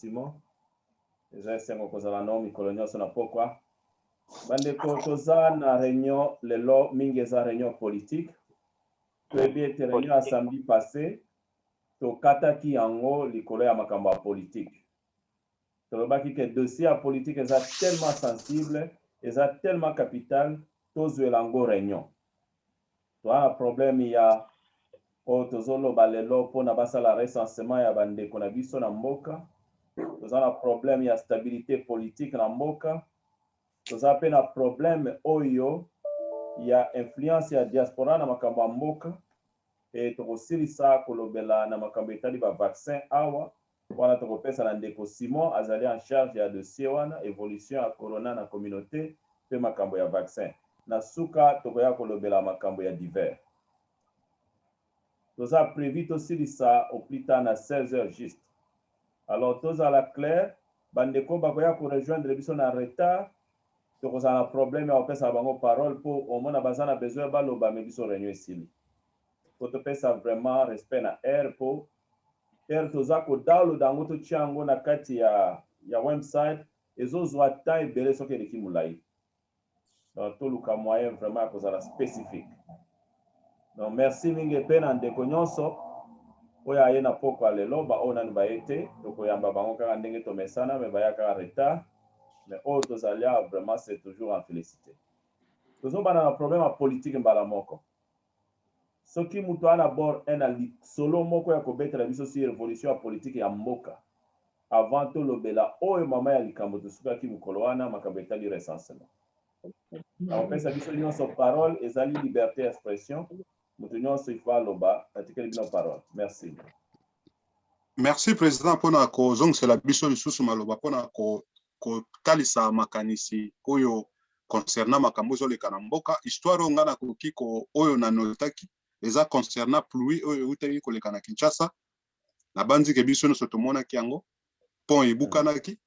Simon. Eza esengo kozala no mikolo nyonso na pokwa. Bandeko toza na réunion lelo mingi eza réunion politique. Toyebi ete réunion ya samedi passé tokataki yango likolo ya makambo ya politique. Tolobaki ke dossier ya politique eza tellement sensible, eza tellement capital, tozwela yango réunion. Toa na problème ya oyo tozoloba lelo mpona basala recensement ya bandeko na biso na mboka. Toza na problème ya stabilité politique na mboka. Toza pe na problème oyo ya influence ya diaspora na makambo ya mboka. Et tokosilisa kolobela na makambo etali ba vaccin awa. Wana tokopesa na ndeko Simon azali en charge ya dossier wana évolution ya corona na communauté pe makambo ya vaccin. Na suka tokoya kolobela makambo ya divers. Toza prévu tosilisa au plus tard na 16h juste. Alors tozala clair, bandeko bakoya ko rejoindre biso na retard. Tokozala na problème ya opesa bango parole po omona bazana besoin baloba me biso réunion esili. Topesa vraiment respect na air po toza ko download yango totia yango na kati ya website ezozwa temps ebele soki eleki molai. Donc toluka moyen vraiment kozala spécifique. Donc merci mingi pe na ndeko nyonso oyo aye na pokwa lelo baoyo nani baye te tokoyamba bango kaka ndenge tomesana me baya kaka retard. Mais oyo tozali awa vraiment c'est toujours en félicité. Tozobana na problème ya politique mbala moko. Soki mutu ana bord ena solo moko ya kobetela biso si révolution ya politique ya mboka avant tolobela oyo mama ya likambo tosukaki mokolo wana makambo etali recensement. Apesa biso nyonso parole ezali liberté d'expression. Mutu nyonso ifa aloba atikeli bino parole. Merci. Merci président pona ko zongsela biso lisusu maloba pona ko talisa makanisi oyo concernant makambo ezoleka na mboka histoire onga na koki ko oyo na notaki eza concernant pluie oyo utaki koleka na Kinshasa na banzi ke biso nyonso tomonaki yango pont ebukanaki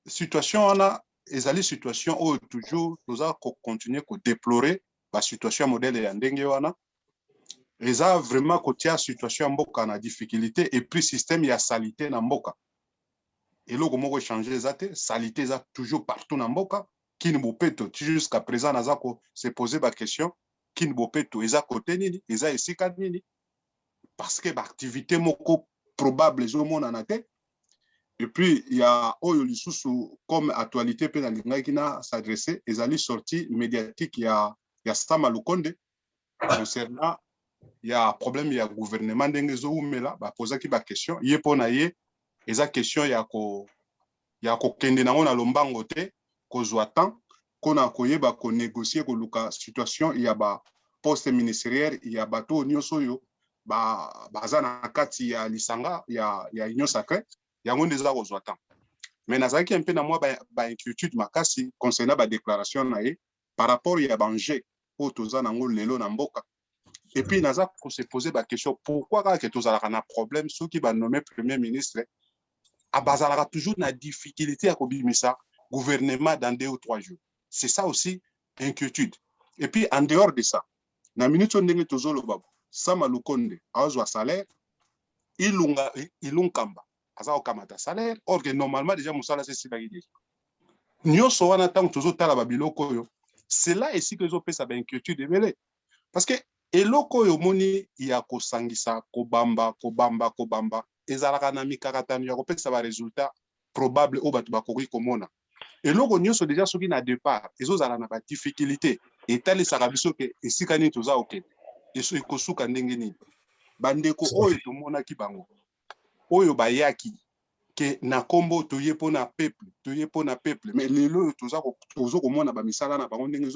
situation wana ezali situation oyo toujours toza ko continuer ko déplorer ba situation modèle ya ndenge wana eza vraiment kotia situation ya mboka na difficulté et puis système ya salité na mboka eloko moko changer eza te salité eza toujours partout na mboka kini bopeto jusqu'à présent naza ko se poser ba question kini bopeto eza côté nini eza esika nini parce que ba activité moko probable ezomona te. Et puis il y a oyo lisusu comme actualité pe na lingaki na s'adresser ezali sortie médiatique ya Sama Lukonde concernant il y a problème ya gouvernement ndenge zo umela ba posaki ba question ye pona ye eza question ya ko kende nango na lombango te kozwa temps kona koyeba ko négocier ko luka situation ya ba poste ministériel ya bato nyonso yo baza na kati ya lisanga ya union sacrée yango ndeza kozwa temps. Mais nazaki un peu na moi ba inquiétude makasi concernant ba déclaration na ye par rapport ya danger o toza nango lelo na mboka. Et puis naza ko se poser ba question pourquoi ka ke tozalaka na problème ceux qui ba nommer premier ministre abazalaka toujours na difficulté à kobimisa gouvernement dans 2 ou 3 jours. C'est ça aussi inquiétude. Et puis en dehors de ça na minute ndenge tozoloba Sama Lukonde azwa salaire ilunkamba aza okamata salaire or que normalement déjà musala c'est sibaki déjà nyonso wana tant tozotala ba biloko yo c'est là ici que ezopesa ba inquiétude ebele parce que eloko yo moni ya kosangisa kobamba ezalaka na mikakatano ya kopesa ba résultat probable o batu bakoki komona eloko nyonso déjà soki na départ ezozala na ba difficulté etalisaka biso ke esika nini toza okende eso ekosuka ndenge nini bandeko oyo tomonaki bango oyo bayaki ke na kombo toye pona peuple mais lelo tozo komona ba misala na bango ndenge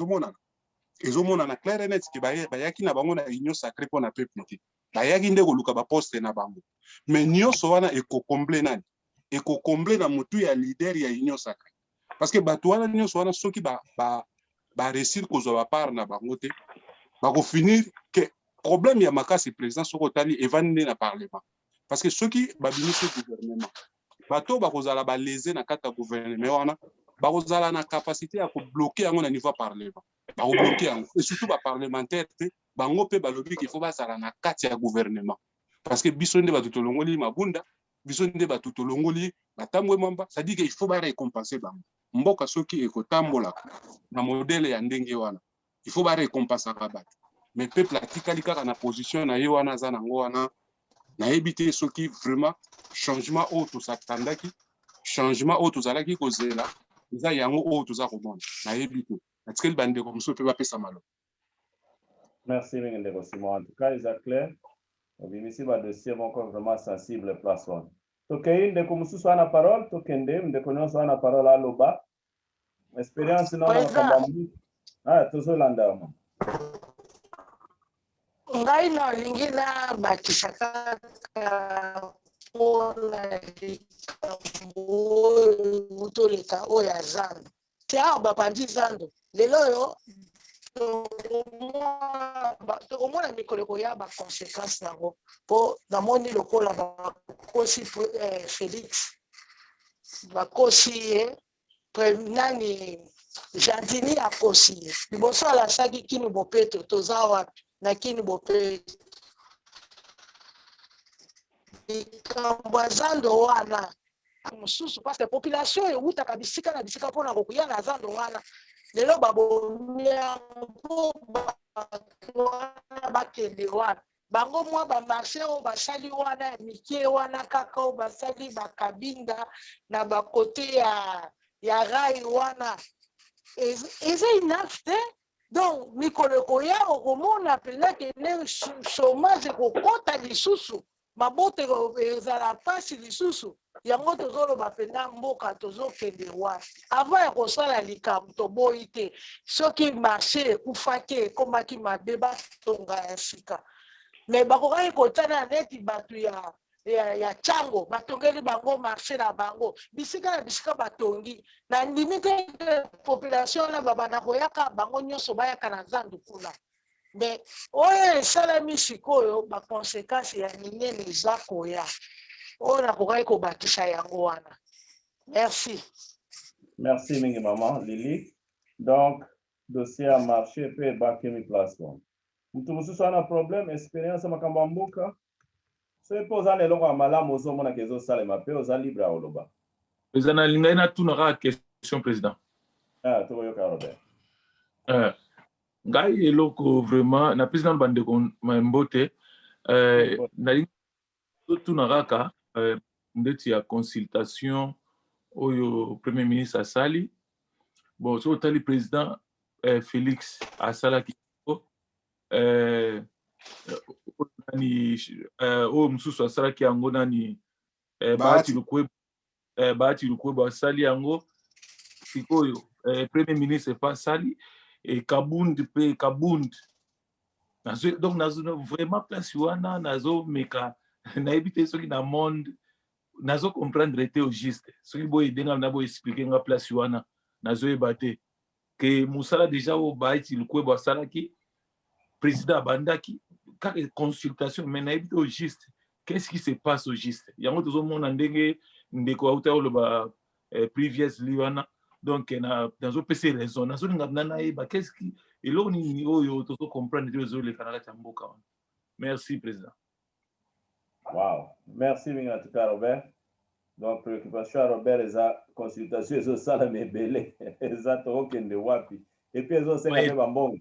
ezomona na clair et net ke bayaki na bango na union sacrée pona peuple te bayaki ndeko luka ba poste na bango mais nyonso wana ekokomble nani ekokomble na mutu ya leader ya union sacrée parce que bato wana nyonso wana soki ba réussir kozwa ba part na bango te bako finir que problème ya makasi président soko tali evandi na parlement parce que ceux qui babimisi gouvernement bato bakozala ba léser na kata gouvernement wana bakozala na capacité ya ko bloquer yango na niveau parlement bako bloquer yango et surtout ba parlementaire te bango pe balobi qu'il faut basala na kati ya gouvernement parce que biso nde bato tolongoli mabunda biso nde bato tolongoli batambwe mamba, ça dit qu'il faut ba récompenser bango. Mboka soki ekotambola na modèle ya ndenge wana, il faut ba récompenser bato. Mais peuple atikali kaka na position na ye wana za nango wana, na ebité soki vraiment changement au to s'attendaki, changement au to zalaki kozela, eza yango au to za komona. Na ebité. Na tikeli bande ko muso pe ba pesa malo. Merci Ndeko Simon. En tout cas, il est clair. Ici, le dossier est encore vraiment sensible place one. Donc, Ndeko Musu soit la parole, Tokende, Ndeko Nyon soit la parole à l'Oba. Expérience non na Kambambu. Ah, toujours l'anda. Ngai na lingi na bakisaka pona utoleka oya zando. Tia bapandi zando. Lelo yo tokomona mikoleko ya baconséquence nango mpo namoni lokola bakosi Félix bakosi ye nani Jardini akosi ye liboso alasaki kini bopeto toza wapi na kini bopeto likambo ya zando wana mosusu parce que population eutaka bisika na bisika mpona kokuya na zando wana lelo babomia mpo bakende wana bango mwa bamarché oyo basali wana ya mike wana kaka oyo basali bakabinda na bakote ya rai wana eza enough te donc mikolo ekoya okomona mpenza kende chômage ekokota lisusu maboto ezala mpasi lisusu yango tozoloba mpenza mboka tozokende wapi avant ya kosala likambo toboyi te soki marché ekufaki ekomaki mabe batonga ya sika me bakokaki kotana neti bato ya chango batongeli bango marché na bango bisika na bisika batongi na ndimi te population na babana koyaka bango nyonso bayaka na zandu kuna me oyo esalami sikoyo baconséquence ya minene eza koya oyo nakokaki kobakisa yango wana. Merci. Merci mingi maman Lili. Donc dossier a marché pe bakemi placement. Mutu mususu ana problème expérience makambo mboka. So epoza lelo kwa malamu ozomona kezo salema pe oza libre a oloba. Président lingai na tunaka question président. Ah to yoka Robert. Ngai eloko vraiment na président bande ko mbote na tunaka ndeti ya consultation oyo premier ministre asali bon so tali président Félix asalaki nani o mususu asalaki yango nani Bahati Lukwebo asali yango sikoyo premier ministre pas sali et Kabund donc nazo vraiment place wana nazo meka na ebité soki na monde nazo comprendre était au juste soki boy denga na boy expliquer nga place wana nazo ebate que musala déjà au Bahati Lukwebo asalaki président bandaki consultation mais na ebité au juste qu'est-ce qui se passe au juste yango tozo mona ndenge ndeko auta oloba previous liwana donc dans un PC raison nazo ngana eba qu'est-ce qui et là ni oyo tozo comprendre tozo le kanaka chamboka. Merci président. Wow, merci mingi en tout cas Robert. Donc préoccupation à Robert eza consultation ezo sala mebele eza tokende wapi et puis ezo senga pe bambongo.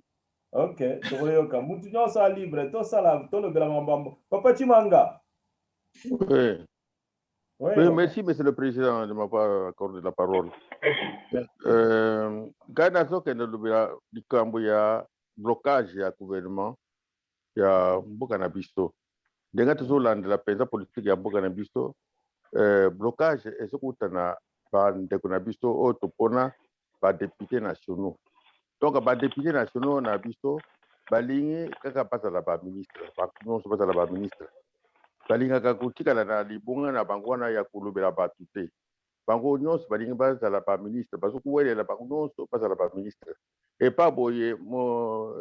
OK, toyoka mutu nyonso a libre to sala to lobela mambambo. Papa Chimanga. Oui. Oui, merci, Monsieur le Président, de m'avoir accordé la parole. Ghana, ce qu'il y a blocage du gouvernement, il y a Bokanabisto. Déjà, toujours la présence politique, il y a Bokanabisto. Blocage, et ce qu'on a, Bokanabisto, autopona, par députés nationaux. Donc, par députés nationaux, on a visto, Balingi, quand passe à la ministre, non, c'est pas à la ministre. Balingaka kutika na libunga na bangwana ya kulubela batu te bango nyonso balingi bazala ba ministre bazokuwelela bango nyonso bazala ba ministre et pas boye mo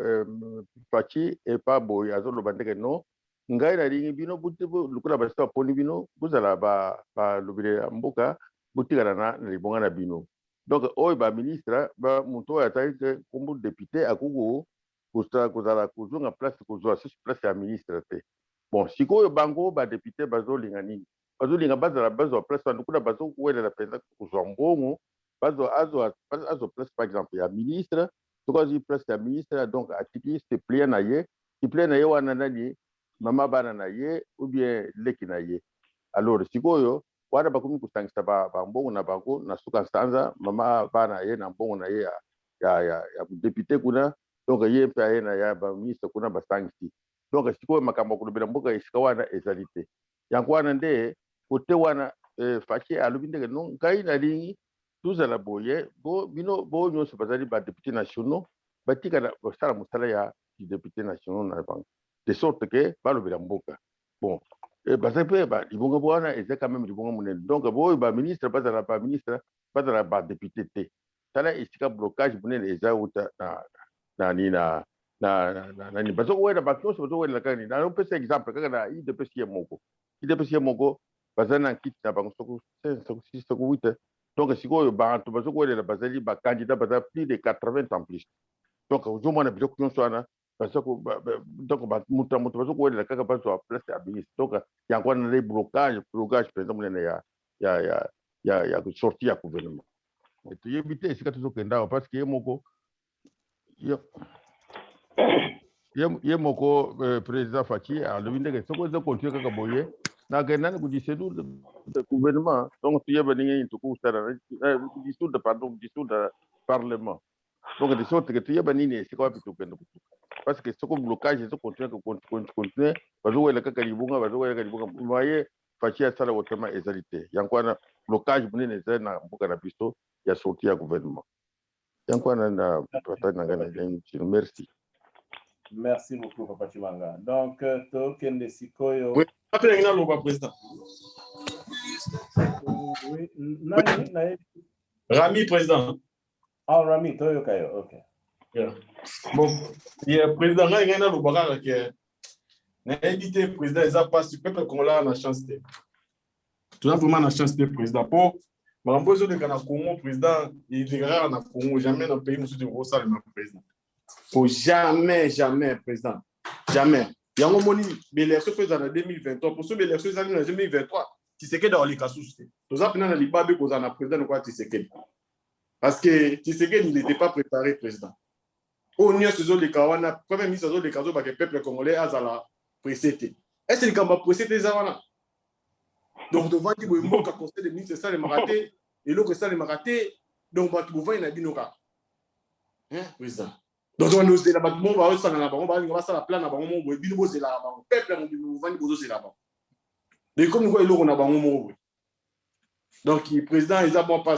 Fachi et pas boye azoloba ndenge no ngai na lingi bino buti lukula basita poni bino buzala ba lubele mboka butika na libunga na bino donc oyo ba ministre ba muto ataki kombu député akugo kuzala kuzunga place kuzwa place ya ministre te. Bon, si vous bango ba député bazo lingani, bazolinga bazala bazwa place wana kuna bazokuwelela mpenza kozwa mbongo azwa place par exemple ya ministre soki azwi place ya ministre donc atiki suppléant na ye suppléant na ye wana nani mama bana na ye ou bien leki na ye alors sikoyo wana bakomi kosangisa bambongo na bango na suka nsanza mama bana ye na mbongo na ye ya député kuna donc ye mpe aye na ya baministre kuna basangisi donc sikoyo makambo kolobela mboka esika wana ezali te yango wana nde kote wana faci alobi ndenge no ngai nalingi tozala boye bino bo nyonso bazali badepute nationaux batikala basala mosala ya député nationaux na bango de sorte que balobela mboka bon bazali mpe libongo wana eza quand même libongo monene donc boyo baministre bazala baministre bazala badepute te tala esika blocage monene eza uta nani nani bazowela bato nyonso bazowela kaka nini napesa exemple kaka na idps ye moko bazali na kiti na bango soko 8 donc sikoyo bato bazokowelela bazali bacandidat bazali plus de 80 en plus donc ozomona biloko nyonso wana donc moto bazokowelela kaka bazwa place ya ministre donc yango wana nde blocage mpenza monene ya sortie ya gouvernement toyebi te esika tozokenda awa parce que ye moko président Faci alobi ndenge soko ezokontinue kaka boye nakendani kudisoudre gouvernement donc tuyeba ndenge nini tokusala dissoudre parlement donc de sorte que tuyeba nini esika wapi tokende kutuka parce que soko blocage ezokontinue bazowela kaka libunga moye Faci asala otema ezali te yango wana blocage monene ezali na mboka na biso ya sortie ya gouvernement yango wana na patani na ngai na merci. Merci beaucoup, Papa Chimanga. Donc, Tokende Sikoyo. Oui, président. Oui, Nani? Rami, président. Ah, Rami, Toyo Kayo, ok. Yeah. Bon, président, il y a un bagage qui est. N'invité président, ils ont pas su peuple qu'on a la chance de. Tout a vraiment la chance de président. Pour, mais en besoin de Congo, président, il est rare dans le Congo, jamais dans le pays, nous sommes au le président. Pour jamais, président. Jamais. Il y a un moment où l'élection fait en 2023. Pour ceux qui l'élection fait en 2023, Tshisekedi dans les cas sous-stés. Tout ça, pendant les babes qu'on a président de quoi Tshisekedi. Parce que Tshisekedi n'était pas préparé président. Au niveau de les Kawana, premier ministre de les Kazo, que le peuple congolais a la précédé. Est-ce que les Kamba précédé ça? Donc, devant qu'il y ait un conseil de ministre, ça les maraté, et l'autre ça les maraté, donc, il y a un binoka. Hein, président? Donc, on a la bâtiment, on va la plan, on va peuple, mais comme nous voyons, on a un donc, le président, ils ont pas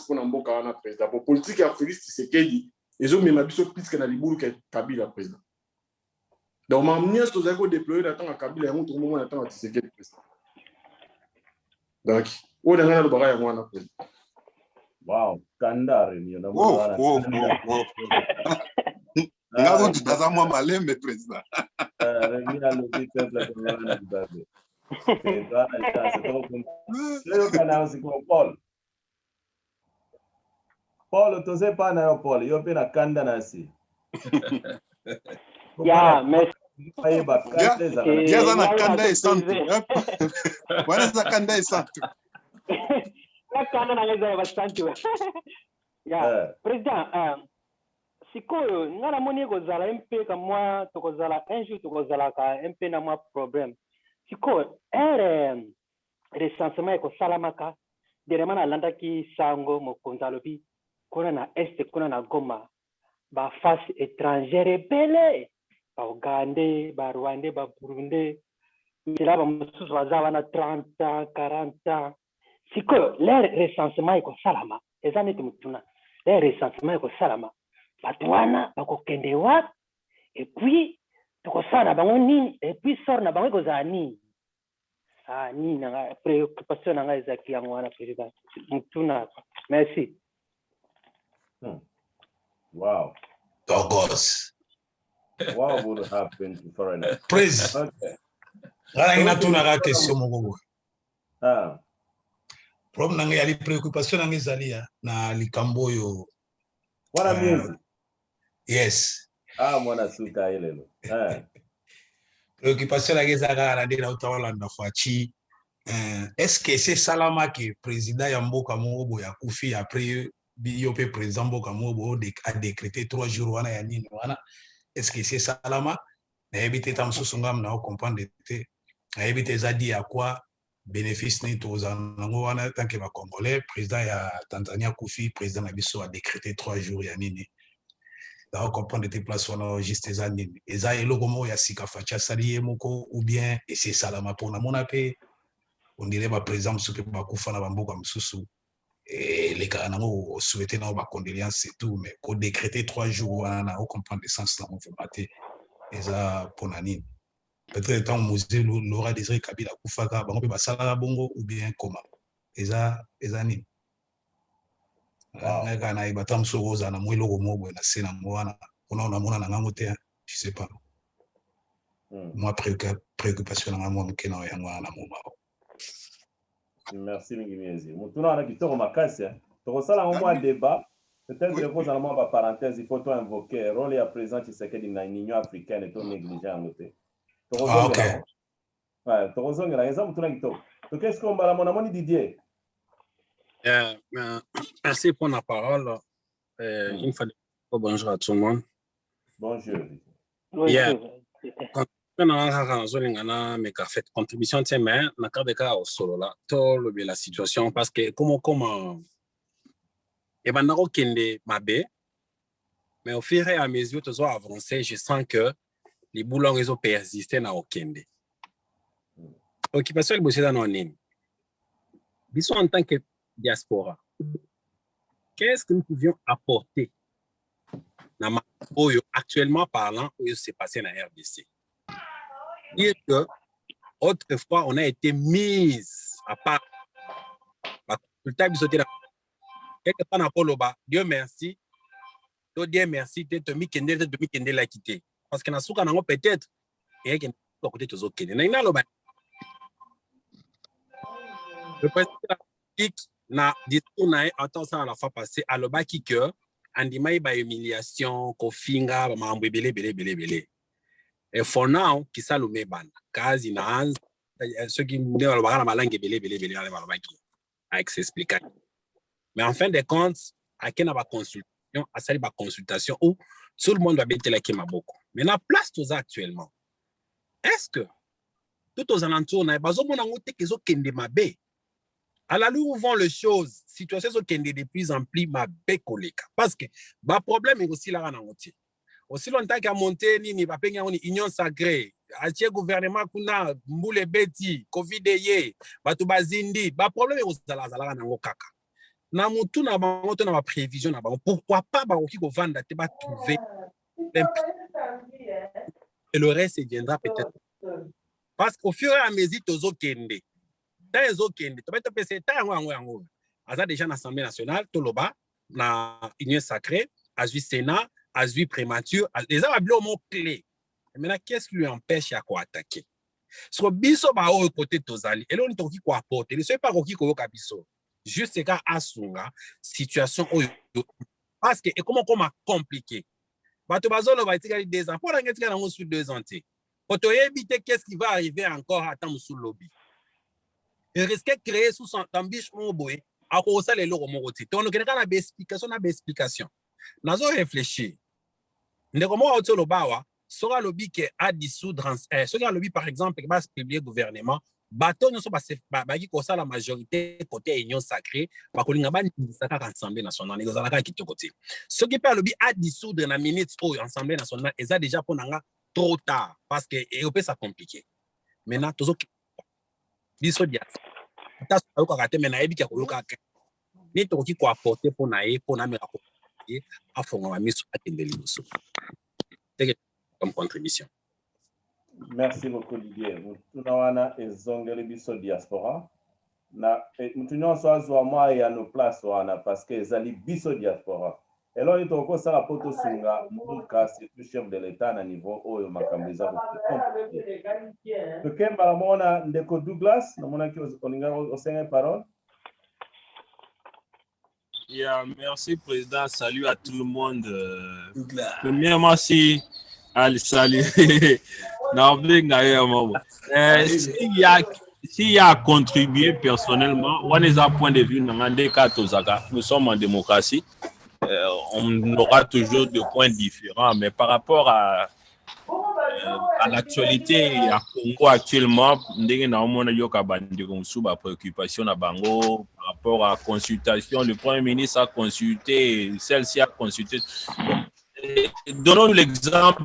pour un président. Pour politique, il y a Félix Tshisekedi, ils ont même plus que Naliboulou que Kabila président. Donc, on a tous les déployés d'attendre à Kabila et on a moment d'attendre à Tshisekedi président. Donc, on a un bagage à moi président. Wow, Kandar, Ngazo tutazamwa malembe président. Paul, tu sais pas na Paul, yo pe na kanda na si. Ya, merci. Jaza na kanda esantu. Wana za kanda esantu. La kanda na ngeza basantu. Ya, président, sikoyo ngana moni kozala MP ka moi tokozala un jour tokozala ka MP na moi problème. Sikoyo recensement ko salamaka derema na landa ki sango mokonza lobi kuna na est kuna na Goma ba face étrangère belé ba Uganda ba Rwanda ba Burundi là ba mususu bazaba na 30 ans 40 ans sikoyo le recensement ko salama ezane tumutuna le recensement ko salama batwana bakokende wat et puis tokosana bango nini et puis sort na bango kozala nini ni na préoccupation na ngai ezaki yango wana président mutuna merci. Wow. Togos. What would happen to foreigners? Praise. Okay. Ngana tuna ka question moko. Problem nanga ya préoccupation nanga ezalia na likambo yo. What music? Yes. Mwana suka ilelo. Préoccupation nanga ezaka na ndena utawala na Faci Est-ce que c'est Salama qui est président Yamboka Mobo ya Koufi après Biopé président Mboka Mobo a décrété 3 jours wana ya nini wana? Est-ce que c'est Salama? Na éviter tam susungam na comprendre te. Na éviter zadi à quoi bénéfice ni tous en wana tant que va congolais président ya Tanzania Koufi président Nabiso a décrété 3 jours ya nini. Da comprendre tes places wana juste za nini. Eza eloko mo ya sika facha sali moko ou bien et c'est Salama pour na mona pe on dirait par exemple ce que bakufa na bamboka msusu et les gars nango souhaiter na ba condoléances et tout mais qu'on décréter 3 jours na on comprend le sens là on fait mater et ça pour nani peut-être tant musée Laura Désiré Kabila kufaka bango pe basala bongo ou bien comment et ça ni na kana ibata msogoza na mwelo gomobo na sena mwana ona mona na ngango te je sais pas moi préoccupation na moi mkena ya mwana moma. Merci Mingimiezi. Mutuna na kitoko makasi. Tokosala un mois débat. Peut-être que vous allez avoir parenthèse, il faut toi invoquer rôle à présent qui c'est que dans l'Union africaine et tout négligé en côté. OK. Ouais, tokosonga la raison mutuna kitoko. Donc qu'est-ce qu'on va la mon amoni Didier? Merci pour la parole. Une fois de plus, bonjour à tout le monde. Bonjour. Yeah. Mais fait contribution de mais na cas de cas au solo là tout la situation parce que comment et ben nako kende mabe mais au fur et à mesure que tu vas avancer je sens que les boulons ils ont persisté na okende occupation le bosser dans nini biso en tant que diaspora qu'est-ce que nous pouvions apporter na oyo actuellement parlant oyo s'est passé na RDC. Dire que autrefois on a été mise à part. Quelque part dans Poloba, Dieu merci. Dieu merci, tu te mis kende la quitter. Parce que na souka nango peut-être et que à côté de zoke. Na ina loba. Le président de la République na discours na attend ça à la fois passé à loba qui que andimai ba humiliation, kofinga, ba mambo belé. Et for now, qui ça le met ban. Kazi na hanz, ceux qui me disent le bagage na langue belé avec ses explications. Mais en fin de compte, à qui na ba consultation, à ça ba consultation où tout le monde va bêter la Kimaboko. Mais la place tous actuellement. Est-ce que tout aux alentours na bazo mona ngote kezo kende mabe. À la où vont les choses, situation so kende de plus en plus mabe koleka parce que ba problème est aussi là na ngote. Aussi longtemps qu'à monter nini ba penga oni union sacrée atie gouvernement kuna mbule beti covid ye batu bazindi ba problème ozala zala na ngokaka na mutu na bango to na ba prévision na bango pourquoi pas ba oki ko vanda te ba trouver et le reste viendra peut-être parce qu'au fur et à mesure tozo kende tazo kende to beto pese tango aza déjà na Assemblée nationale toloba na union sacrée azui Sénat azui prémature, les gens ont clé. Maintenant, qu'est-ce qui lui empêche à quoi attaquer? Parce que biso ba au côté tozali, et là on est qui quoi apporter. Ne soyez pas qui ko kabiso. Juste c'est qu'à asunga situation parce que et comment compliqué. Bato bazolo ba itika 2 ans. Pour la ngetika na sous 2 ans. Pour te éviter qu'est-ce qui va arriver encore à temps sous lobby. Et risquer de créer sous son ambition boy à cause ça les loro moroti. On a une explication. Nazo réfléchir. Ndekoma otolo bawa sera lobby qui a dissoudre sera lobby par exemple qui va publier gouvernement bato nyonso ba ki kosa la majorité côté union sacrée ba kolinga ba nisaka Assemblée nationale ezalaka kitoko te ce qui peut lobby a dissoudre na minute au Assemblée nationale eza déjà pour nanga trop tard parce que et peut ça compliqué maintenant tozo biso dia ta so ka kate mena ebi ka koyoka ni to ki ko apporter pour na mera à fond on a mis sur la télévision comme contribution. Merci beaucoup Didier. Tunawana ezongeli biso diaspora na mutunyo so azwa mwa ya no place wana parce que ezali biso diaspora. Et là il toko sala poto sunga muka c'est le chef de l'état na niveau oyo makambiza ko. Donc kemba mona ndeko Douglas na mona ki olinga osenga parole. Yeah, merci président, salut à tout le monde. Premièrement, si salut. Il y a s'il y a à contribuer personnellement, on est à point de vue, nous sommes en démocratie, on aura toujours des points différents, mais par rapport à l'actualité à Congo actuellement, préoccupation à Bango par rapport à la consultation, le Premier ministre a consulté, celle-ci a consulté. Donnons l'exemple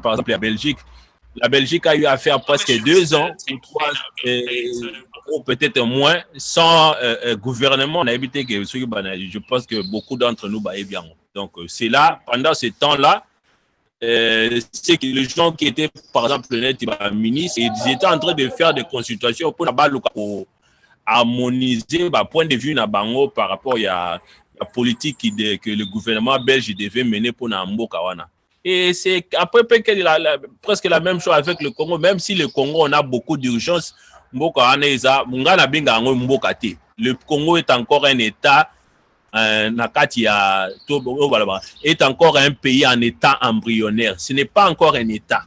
par exemple la Belgique. La Belgique a eu à faire presque 2 ans, 3 ou peut-être moins, sans gouvernement. On a évité que je pense que beaucoup d'entre nous bien. Donc c'est là, pendant ce temps-là, c'est que les gens qui étaient, par exemple, le ministre, ils étaient en train de faire des consultations pour harmoniser le point de vue Nabango par rapport à la politique que le gouvernement belge devait mener pour Nambo Kawana. Et c'est après presque la même chose avec le Congo, même si le Congo, on a beaucoup d'urgence. Le Congo est encore un État, est encore un pays en état embryonnaire. Ce n'est pas encore un État.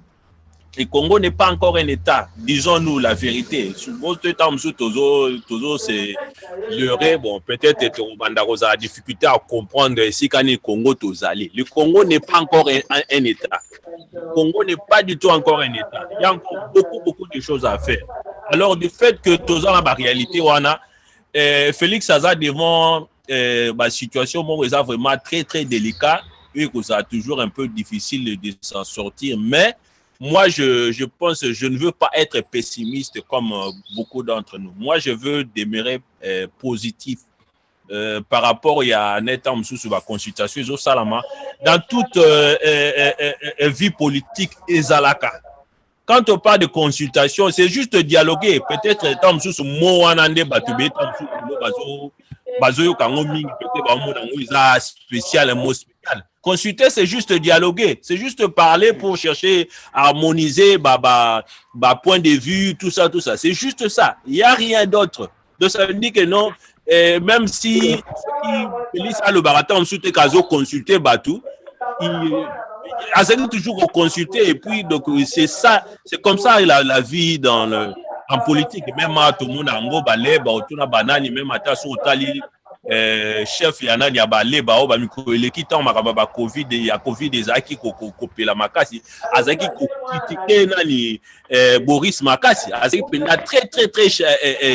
Le Congo n'est pas encore un État. Disons-nous la vérité. Toujours c'est leurré. Bon, peut-être que a difficulté à comprendre si le Congo tozali. Le Congo n'est pas encore un État. Le Congo n'est pas du tout encore un État. Il y a encore beaucoup de choses à faire. Alors, du fait que tozali la réalité, Félix Aza devant la situation est vraiment très très délicat et que ça a toujours un peu difficile de s'en sortir, mais moi je pense, je ne veux pas être pessimiste comme beaucoup d'entre nous. Moi je veux demeurer positif par rapport à Netam sous la consultation dans toute vie politique et zalaka. Quand on parle de consultation, c'est juste dialoguer. Peut-être Tam sous mot anande batube Tam sous bazoyo kango mingi peut-être spécial, un mot spécial. Consulter, c'est juste dialoguer, c'est juste parler pour chercher à harmoniser point de vue, tout ça. C'est juste ça. Il n'y a rien d'autre. Donc ça veut dire que non, même si Félix a le baraton sous tes casos consulter Batou, il a toujours consulter et puis donc c'est ça, c'est comme ça la vie en politique. Même tout le monde a un go balé, autour de banani, même à ta sotali chef yana ya balé, miko eleki tant makaba Covid, il y a Covid des aki kopé la makasi, azaki critiquer nani Boris Makasi, azaki pena très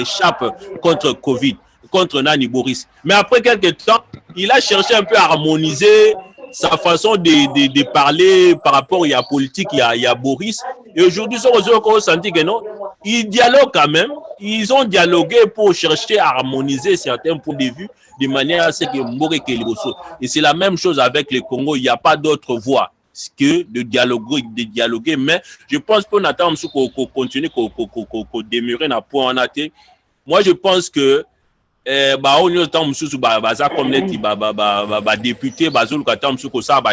sharp contre Covid, contre nani Boris. Mais après quelques temps, il a cherché un peu à harmoniser sa façon de parler par rapport à la politique, il y a Boris. Et aujourd'hui, on senti que non, ils dialoguent quand même. Ils ont dialogué pour chercher à harmoniser certains points de vue de manière à ce que Mbore Keliboso. Et c'est la même chose avec le Congo. Il n'y a pas d'autre voie que de dialoguer. Mais je pense qu'on attend qu'on continue, qu'on demeure dans point en athée. Moi, je pense que député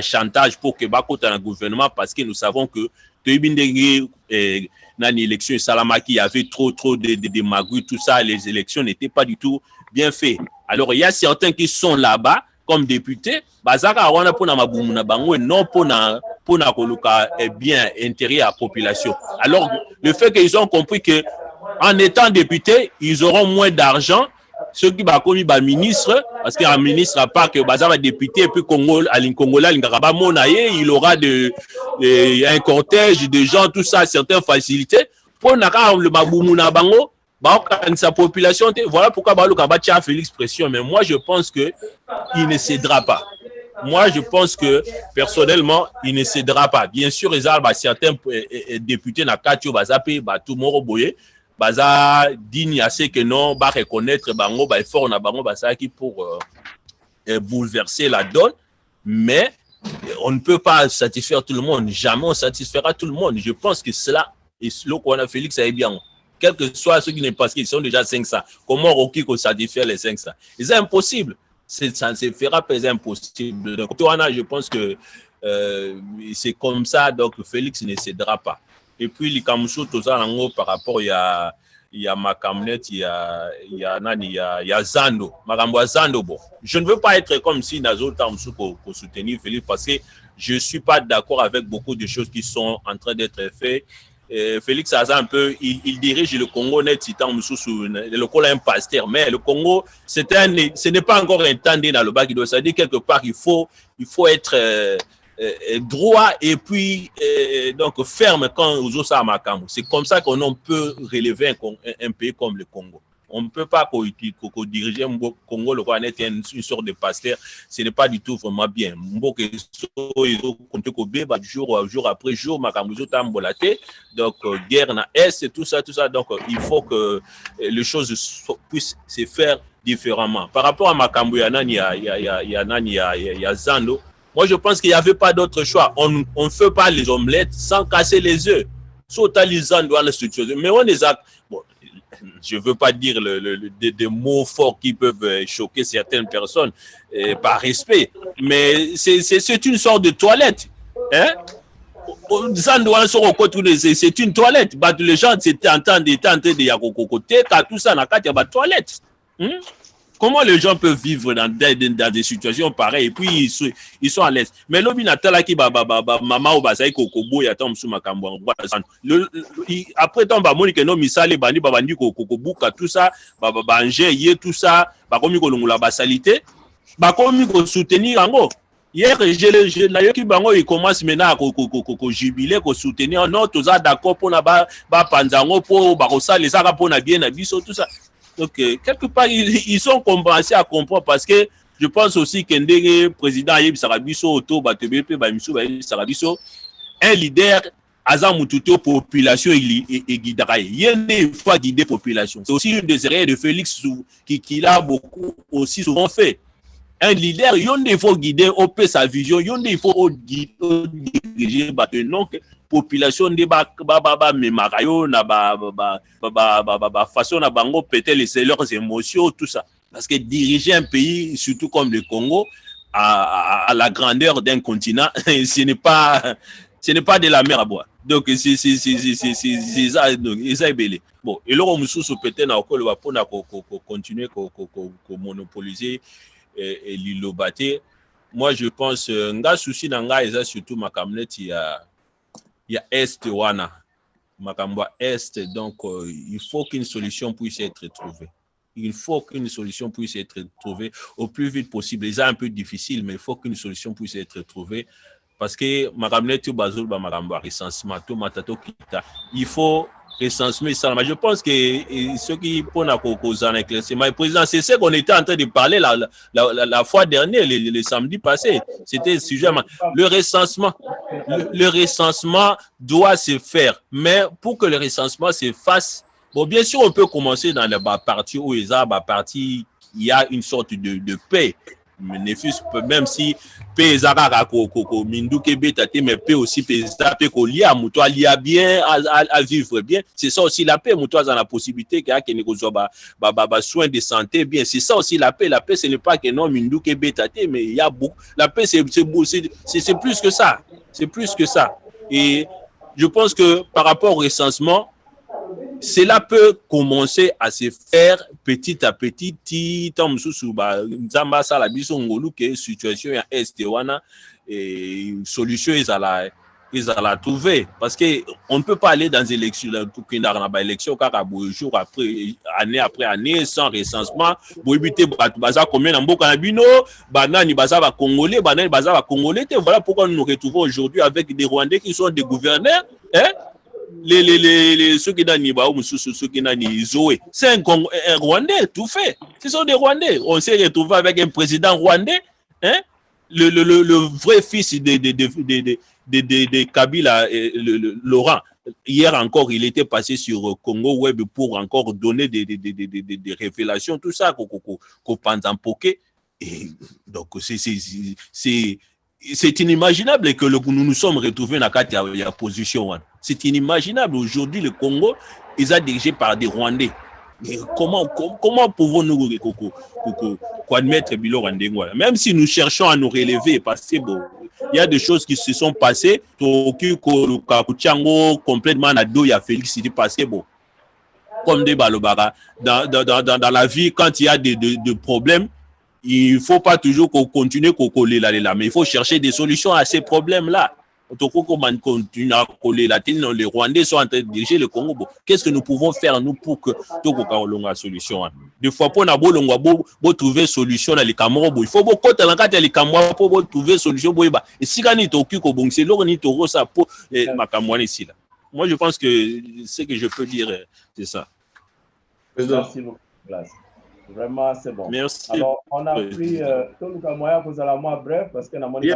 chantage pour que le gouvernement, parce que nous savons que dans l'élection Salamaki, il y avait trop de magouilles, tout ça, les élections n'étaient pas du tout bien faites. Alors il y a certains qui sont là-bas comme députés, non pour bien intérêt à la population. Alors le fait qu'ils ont compris que en étant députés, ils auront moins d'argent. Ceux qui va commis ministre, parce qu'un ministre à part que Baza va député et puis Congolais, il aura un cortège de gens, tout ça, certaines facilités. Pour le Baboumuna Bango, sa population, voilà pourquoi Baluka Félix pression. Mais moi, je pense qu'il ne cédera pas. Moi, je pense que personnellement, il ne cédera pas. Bien sûr, il y a certains députés dans Katio Bazapé, tout Moro Boye. Baza digne assez que non, va reconnaître bango, fort na bango, qui pour bouleverser la donne, mais on ne peut pas satisfaire tout le monde. Jamais on satisfera tout le monde. Je pense que cela, et ce qu'on a Félix, ça est bien. Quel que soit ceux qui ne passent, ils sont déjà 500. Comment Rocky qu'on satisfait les 500? C'est impossible. Ça ne se fera pas, c'est impossible. Donc, je pense que c'est comme ça, donc Félix ne cédera pas. Et puis, les Kamoussou, tout ça, par rapport, il y a Makamnet, il y a Zando. Makambo Zando, bon. Je ne veux pas être comme si Nazo Tamsou pour soutenir Félix parce que je ne suis pas d'accord avec beaucoup de choses qui sont en train d'être faites. Félix Aza un peu, il dirige le Congo net citant le Congo un pasteur, mais le Congo, ce n'est pas encore un temps dans le bas qui doit se dire quelque part, il faut être droit et puis donc ferme quand aux autres Makambo. C'est comme ça qu'on peut relever un pays comme le Congo. On ne peut pas diriger un Congo, le Rwanda est une sorte de pasteur. Ce n'est pas du tout vraiment bien. Jour après jour, donc guerre na Est, tout ça. Donc il faut que les choses puissent se faire différemment. Par rapport à Makambo, il y a Zando. Moi, je pense qu'il n'y avait pas d'autre choix. On ne fait pas les omelettes sans casser les œufs. Sautant les Zando dans la structure. Mais on les a... Bon, je ne veux pas dire des mots forts qui peuvent choquer certaines personnes par respect, mais c'est une sorte de toilette. Hein? C'est une toilette. Les gens étaient en train de tout ça, il y a une toilette. Comment les gens peuvent vivre dans des situations pareilles et puis ils sont à l'aise. Mais l'obinatal qui maman ou basaï kokobo ya tom sous makambo après ton ba moni que non misale bandi babandi kokobuka tout ça banje yé tout ça ba komi ko lungula basalité ba komi ko soutenir ango. Hier je na yoki bango il commence maintenant ko jubiler ko soutenir non tous ça d'accord pour na ba panzango pour ba ko ça les ara pour na bien na biso tout ça. Donc, quelque part, ils ont commencé à comprendre parce que je pense aussi qu'un des présidents Yeb Sarabiso, Oto, Batebebe, Bamisou, Sarabiso, un leader, Azam Moututo, population et guidera. Il y a une fois guider population. C'est aussi une des erreurs de Félix qui l'a beaucoup aussi souvent fait. Un leader, il faut guider, sa vision, il faut diriger, donc, population de memarayo na façon na bango péter leurs émotions tout ça parce que diriger un pays surtout comme le Congo à la grandeur d'un continent ce n'est pas de la mer à boire donc c'est ça donc ça est belé bon et là on sous peut-être na ko va pour continuer ko monopoliser et l'ilobate moi je pense nga souci na nga eza surtout ma camionette il y a Est Wana, Makamba Est, donc il faut qu'une solution puisse être trouvée. Il faut qu'une solution puisse être trouvée au plus vite possible. C'est un peu difficile, mais il faut qu'une solution puisse être trouvée parce que Makamnetu Bazul Makamba recensement, tout Matato Kita, il faut recenser ça. Je pense que ceux qui ponnent à cause en éclaircissement, le président, c'est ce qu'on était en train de parler la fois dernière, le samedi passé. C'était le sujet. Le recensement doit se faire, mais pour que le recensement se fasse, bon, bien sûr, on peut commencer dans les parties où il y a une sorte de paix. Même si paix mais paix aussi paix bien à vivre bien, c'est ça aussi la paix. Moutois a la possibilité qu'il y a soins de santé bien, c'est ça aussi la paix. La paix, ce n'est pas que non Mindouke Bétate, mais il y a beaucoup. La paix, c'est plus que ça. C'est plus que ça. Et je pense que par rapport au recensement, cela peut commencer à se faire petit à petit. Situation est wana et solution ils allaient trouver parce que on ne peut pas aller dans les élections jour après année sans recensement voilà pourquoi nous nous retrouvons aujourd'hui avec des Rwandais qui sont des gouverneurs hein? Ceux qui c'est un Rwandais tout fait. Ce sont des Rwandais. On s'est retrouvé avec un président rwandais, hein? Le vrai fils de Kabila, Laurent. Hier encore, il était passé sur Congo Web pour encore donner des révélations, tout ça, qu'on pense en poké. Et donc, c'est inimaginable que nous nous sommes retrouvés dans la position. C'est inimaginable. Aujourd'hui, le Congo, ils sont dirigés par des Rwandais. Et comment pouvons-nous admettre Bilo Rwandais? Même si nous cherchons à nous relever, parce que bon, il y a des choses qui se sont passées, complètement à dos, il y a Félix, parce que bon, comme des balobara, dans la vie, quand il y a des problèmes, il ne faut pas toujours continuer à coller là, mais il faut chercher des solutions à ces problèmes-là. continue à coller la tête. Les Rwandais sont en train de diriger le Congo. Bon, qu'est-ce que nous pouvons faire, nous, pour que la solution? Des fois, pour trouver solution dans les Cameroun, il faut beaucoup de les Cameroun pour trouver solution. Et si on est au cul, c'est là qu'on est au ça pour ma Cameroun ici. Moi, je pense que ce que je peux dire, c'est ça. Merci beaucoup, classe. Vraiment, c'est bon. Merci. Alors, on a pris tout le moyen pour la moins bref parce que nous avons dit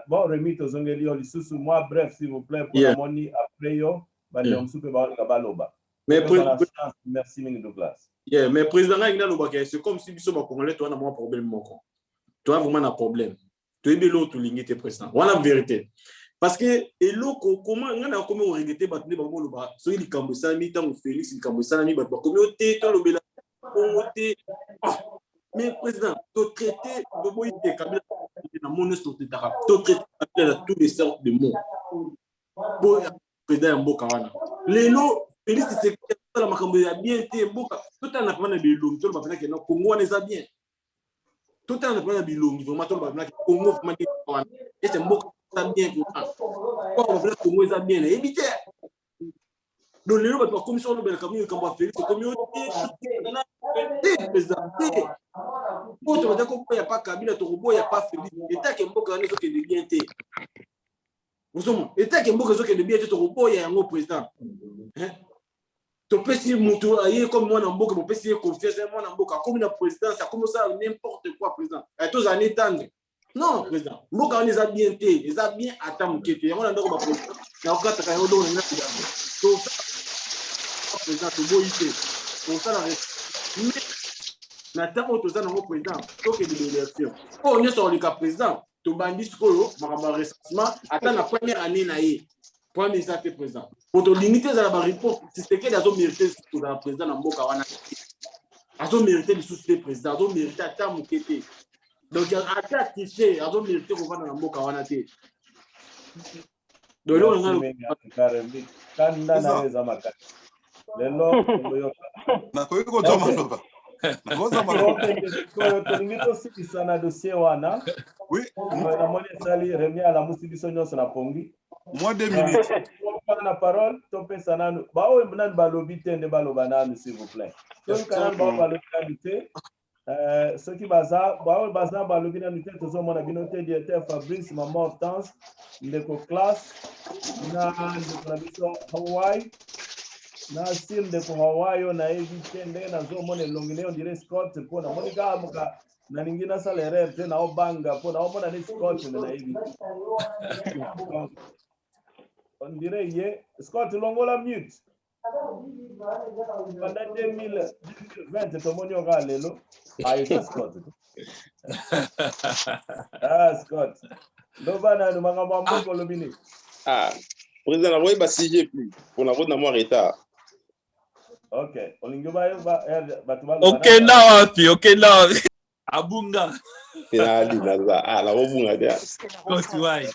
bon, Rémi Tozongeli, moi bref, s'il vous plaît, pour la monnaie après yo, mais merci, Douglas. Mais président, c'est comme si nous Congolais, tu as un problème. Tu as vraiment un problème. Tu es l'autre ligne, tu es président. On a la vérité. Parce que, comment on regretté, ceux qui ont fait Félix, ils ont fait mais président, tu traites de moi, tu traites dans mon histoire, tu traites tous les sortes de mots. Président Mboka, les lots, Félix, c'est que la Macambo a bien été Mboka. Tout le temps, on a des longs, tout le monde a Congo, on les a bien. Tout le temps, on a des longs, vraiment, tout le monde a Congo, et c'est Mboka, ça bien. Pourquoi on a Congo, ça bien. Évitez. Donc, les lots, comme ça, on a Félix, c'est comme il n'y a pas Kabila, il n'y a pas Félix. L'État qui est de bien. L'État qui est de bien, il y a un président. Tu peux si comme moi, tu peux si confiance, comme le président, ça commence à n'importe quoi, président. Et tous en étendre. Non, président. Mboka, on les a bien été. Ils ont bien attendu. Il y a un président. Il y a un président. Pour ça, mais tant que tu as un président, tu as des élections. Quand on est sur le cas président, tu as dit que tu attends la première année. Premier ministre président. Pour te limiter à la réponse, c'est que les hommes méritent pour le président dans Mboka Wana. Les hommes méritent de soutenir le président. Les hommes méritent à temps moukété. Donc, à ta tiché, les hommes méritent qu'on va dans Mboka Wana. Donc, là, on oui. Moi, 2 minutes. La parole, s'il vous plaît. Ce qui baza, Fabrice, maman Hortense, ndeko classe, na Hawaii, na sim de Hawaii, na évité, na zomone longine, on dirait Scott, pour na monika muka, na ningina salaire, na obanga, pour na omona ni Scott, na évité. On dirait, Scott, longola mute. Pendant 2020, tout le monde aura l'élo. Ah, c'est Scott. Ah, Scott. L'obana, nous m'avons un peu de Ah, président, la voix est bassigée plus. Pour la route, n'a retard. Ok. Ok, now, ok, now. Abunga. Ah, la Robunga there. Go why.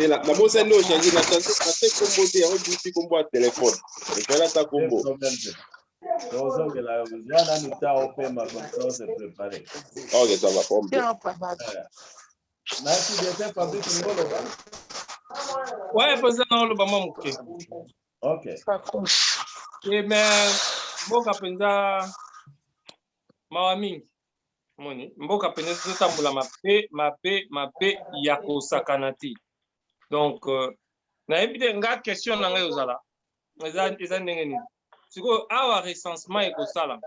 Na bosa no changi na tante kombo te au duty kombo à téléphone. Et là ta kombo. Donc la Louisiana nous t'a offert ma conscience de préparer. OK, ça va comme. Merci bien Fabrice Ngolo. Ouais, président le bama muke. OK. Et mais mboka penza mawa mingi moni mboka penza totambula mape ya kosakana te donc nayebi te nga question na ngai ozala eza ndenge nini sikoyo awa recensement ekosala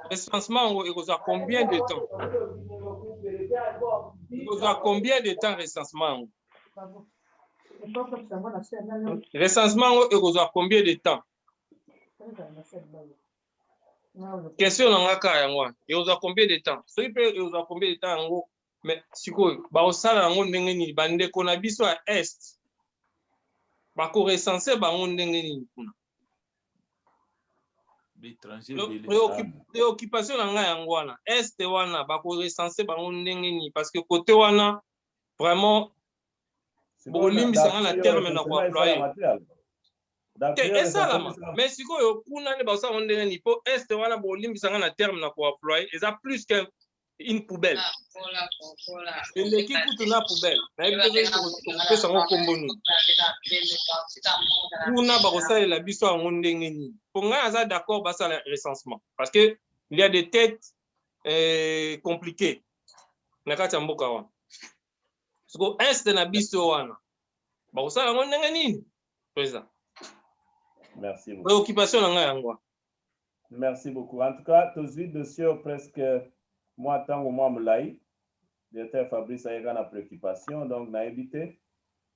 recensement yango ekozwa combien de temps recensement yango recensement yango ekozwa combien de temps question na ngaka yango ekozwa combien de temps soki mpe ekozwa combien de temps yango mais sikoyo bakosala yango ndenge nini bandeko na biso ya est bakorecense bango ndenge nini kuna préoccupation na ngai yango wana est wana bakorecense bango ndenge nini parce que côté wana vraiment bolimbisanga na terme na koemploye esalama mais sikoyo kuna ne basala ndenge ni po este wana bolimbisanga na terme na koemploye eza plus que une poubelle eleki kutu na poubelle nayebi te tokopesa yango kombo nini kuna bakosalela biso yango ndenge nini po ngai aza d'accord basala recensement parce que il y a des têtes compliquées na kati ya mboka wana siko este na biso wana bakosala yango ndenge nini président. Merci beaucoup. Préoccupation na ngai yango. Merci beaucoup. En tout cas, tous les dossiers presque moi tant au moins mulai. Directeur Fabrice a une préoccupation donc na évité.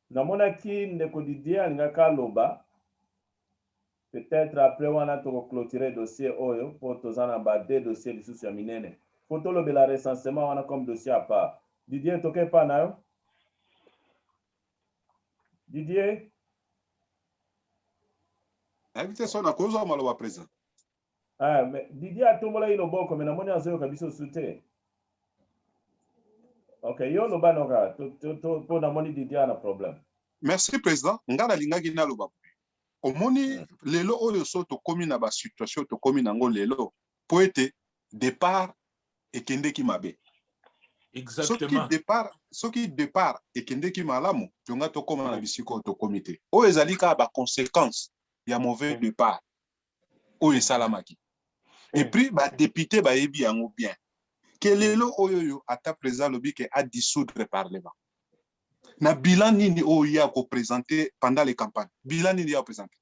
Na monaki ndeko Didier ngaka loba. Peut-être après on a to clôturer dossier oyo pour tozana ba deux dossiers de sous minene. Photo le la recensement on a comme dossier à part. Didier toke pa na yo? Didier invitation na kozo maloba président. Ah, mais Didier a tombola ilo boko mais na moni azo kabiso sute. OK, yo lo banoka to po na moni Didier na problème. Merci président. Ngala lingaki na loba. Omoni lelo oyo so to komi na ba situation to komi nango lelo po ete départ ekendeki mabe. Exactement. Soki départ ekendeki malamu tonga to koma na bisiko to comité. O ezali ka ba conséquences ya mauvais départ o esalamaki. Et puis ba député ba yebi yango bien. Kelelo oyo ata président lobi ke a dissoudre le parlement. Na bilan nini o ya ko présenter pendant les campagnes. Bilan nini ya présenter.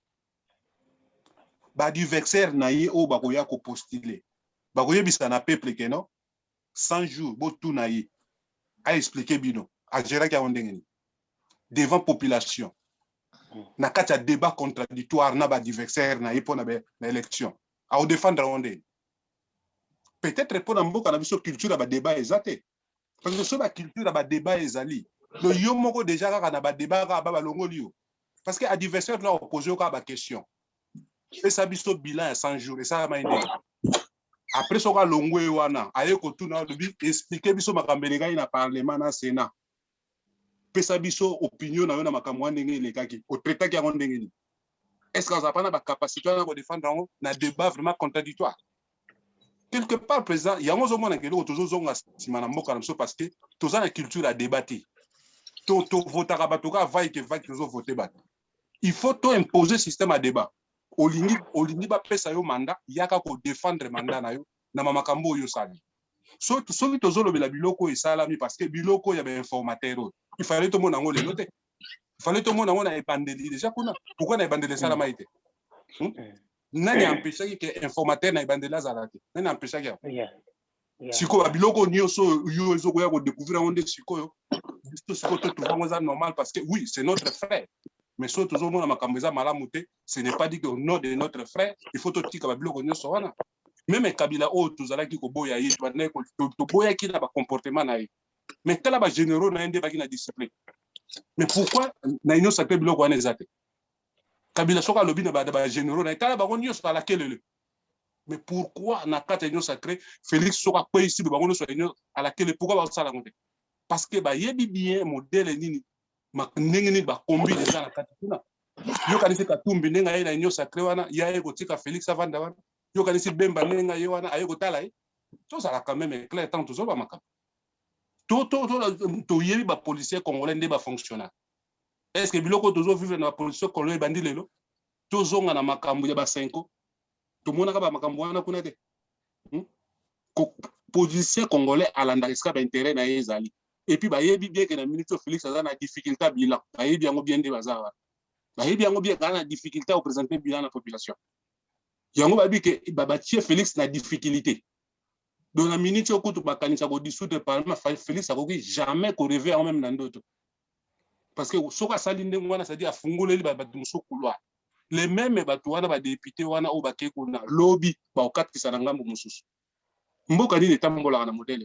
Ba adversaire na ye o ba ko ya ko postuler. Ba ko yebisa na peuple ke non 100 jours bo tout na ye a expliquer bino a gérer ka ondengeni devant population. Na kati ya débat contradictoire na ba adversaire na ye pona na élection. A défendre onde. Peut-être pour mboka na biso culture ba débat ezate. Parce que so ba culture ba débat ezali. Le yo moko déjà kaka na ba débat ka ba longoli yo. Parce que adversaire na opposé ka ba question. Et ça biso bilan 100 jours et ça ma inde. Après soka longwe wana aye ko tuna lobi expliquer biso makambelenga na parlement na sénat. Pesa biso opinion na yo na makamwa ndenge lekaki. O traiter ki ndenge ni. Est-ce que ça pas na ba capacité na ko défendre na débat vraiment contradictoire. Quelque part président yango zo mona ke lo tozo zonga simana mboka na biso parce que toza na culture à débattre. To votaka batoka vai ke tozo voter bat. Il faut to imposer système à débat. Olingi ba pesa yo mandat yaka ko défendre mandat na yo na makambo yo sali. So tozo lobela biloko esalami parce que biloko ya ba informateur. Il fallait to mona ngole note. Il fallait to mona ngona ebandeli déjà kuna. Pourquoi na ebandeli salama ite? Nani empêché que informateur na ebandela zalate? Nani empêché que? Siko ba biloko nyoso yo ezoko ya ko découvrir onde siko yo. Siko to tout normal parce que oui, c'est notre frère. Mais surtout toujours mon makambo malamu te, ce n'est pas dit que au nom de notre frère, il faut tout tika ba biloko nyoso wana. Même Kabila o tozalaki ko boya yi to boya ki na ba comportement na yi. Mais tala ba généraux na ende ba ki na discipline. Mais pourquoi na union sacré biloko wana ezate? Kabila soka lobi na ba généraux na tala ba nyoso ala kelele. Mais pourquoi na kata union sacré Félix soka ko ici ba ngono so union ala kelele pourquoi ba sala ngonte? Parce que ba yebi bien modèle nini ndenge ba kombi déjà na kati kuna. Yo kanisi Katumbi ndenga ye na union sacré wana ya ye kotika Félix avanda wana. Yo kanisi Bemba ndenga ye wana aye kotala ye. To ça quand même clair tant toujours ba makam. To yebi ba policier congolais ndé ba fonctionnaire. Est-ce que biloko toujours vivre na policier congolais bandi lelo? To zonga na makambo ya ba 5 ans. To mona ka ba makambo wana kuna te. Policier congolais alanda iska ba intérêt na ezali. Et puis, il bien que le ministre Félix a une difficulté à bilan. Il y a bien des bazars. Il y a bien une difficulté à présenter bilan à la population. Il y a bien que Félix a une difficulté. Dans la minute où tu as dissoudre le Parlement, Félix a jamais rêvé en même dans d'autres. Parce que ce que ça dit, c'est à Fungolé, les mêmes députés ou lobby, au 4 qui s'en engagent. Mboka ni tambola na modèle.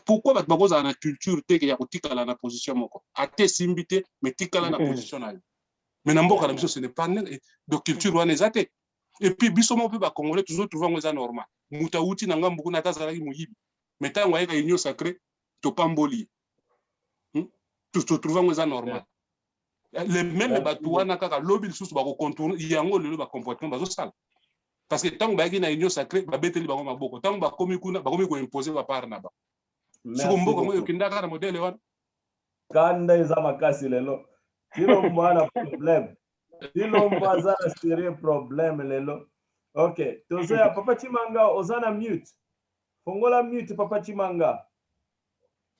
Pourquoi bakoza na culture te ya kotikala na position moko ate simbité mais tikala na position na mais na mboka na biso ce n'est pas de culture wana ezate et puis biso mo pe ba congolais toujours trouver ngo za normal muta uti na ngambu kuna tazala ki muyibi mais tango ayeka union sacrée to pamboli to trouver ngo za normal les mêmes batouana kaka lobby sous ba contourner yango le ba comportement bazo sala parce que tant ba na union sacrée ba beteli bango maboko tant ba komi kuna ba komi ko imposer ba par na ba siko mboko mo kindaka na modèle wana kanda eza makasi lelo tilo mwana problème tilo mwaza sérieux problème lelo. OK tozoya papa Chimanga ozana mute fongola mute papa Chimanga.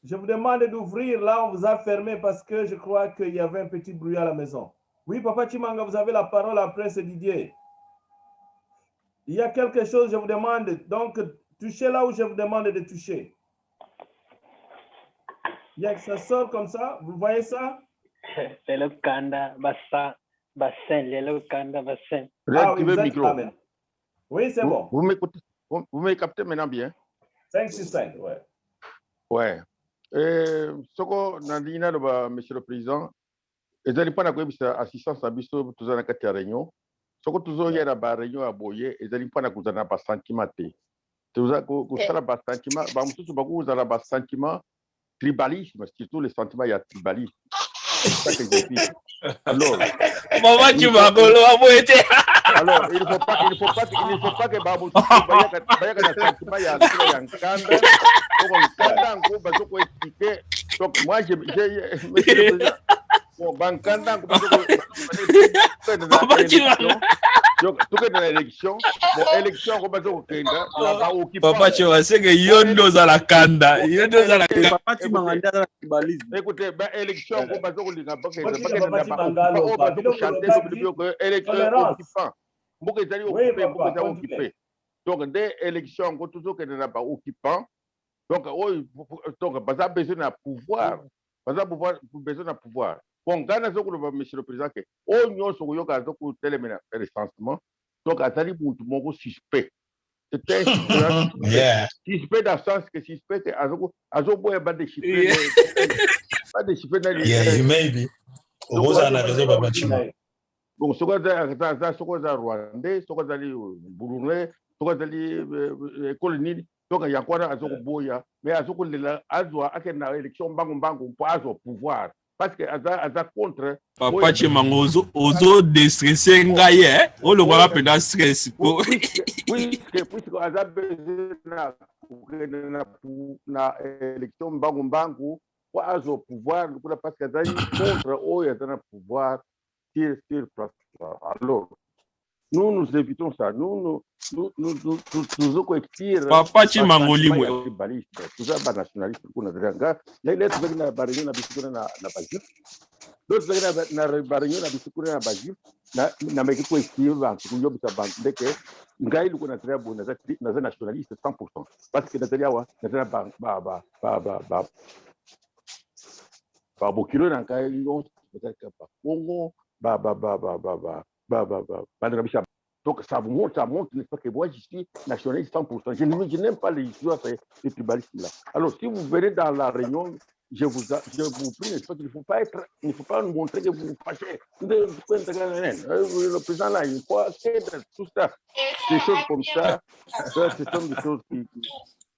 Je vous demande d'ouvrir, là on vous a fermé parce que je crois qu'il y avait un petit bruit à la maison. Oui, Papa Chimanga, vous avez la parole après, c'est Didier. Il y a quelque chose, je vous demande, donc touchez là où je vous demande de toucher. Il y a que ça sort comme ça, vous voyez ça? C'est le kanda, bassin, le kanda, bassin. Ah oui, exactement. Oui, c'est bon. Vous m'écoutez, vous me captez maintenant bien? 565, ouais. Ouais. Soko Nandina, monsieur le président, et n'allez pas avoir assistance à Bisto, tout ça dans la réunion. Soko toujours y a la réunion à Boyer, et n'allez pas avoir un sentiment. Tout ça, vous avez un sentiment, vous avez un sentiment tribalisme, surtout les sentiments, il y a tribalisme. C'est ça que je dis. Alors, maman, tu vas alors, il ne faut pas que Babou donc moi, Papa, tu vois, c'est que Yondo za la kanda. Yondo za la kanda. Écoutez, élection, donc, des élections, toujours que n'a pas occupant. Donc, pas besoin de pouvoir. Pas besoin de pouvoir. Bon, quand monsieur le président, on a un recensement. Donc, à tali mon suspect. C'est un suspect dans le sens que suspect que Azobo est pas de chiffres. Pas de chiffres. Yeah, maybe. Vous avez raison, Papa Chima. Bon, ce qu'on a Rwandais, ce qu'on a Burundi, ce qu'on a colonie, donc il y a quoi à Zoboya, mais à Zoboya, à Zoa, à une élection, bango, pour avoir pouvoir. Parce que à contre. Papa Chimango, ozo déstressé ngaye, on le voit pas dans stress. Oui, puisque à na élection, bango, pour avoir pouvoir, parce que contre, oh, il y a un pouvoir. Alors, nous évitons ça. Nous Papa Chimangoli, tout ça, nationaliste, pour nous dire, les lettres de la barrière na biscuit na bajif. D'autres de la barrière na biscuit na bajif. Na meki ko estir ba ku yob sa bank de que ngai lu ko na très bon na nationaliste 100% parce que na wa na ba bokilo na kai yon peut-être pas Congo donc ça montre n'est-ce pas que moi je suis nationaliste 100%. Je n'aime pas les histoires de tribalisme là. Alors si vous venez dans la réunion, je vous prie, n'est-ce pas qu'il ne faut pas nous montrer que vous vous fâchez. Le président là, il faut tout ça, des choses comme ça, ce sont des choses qui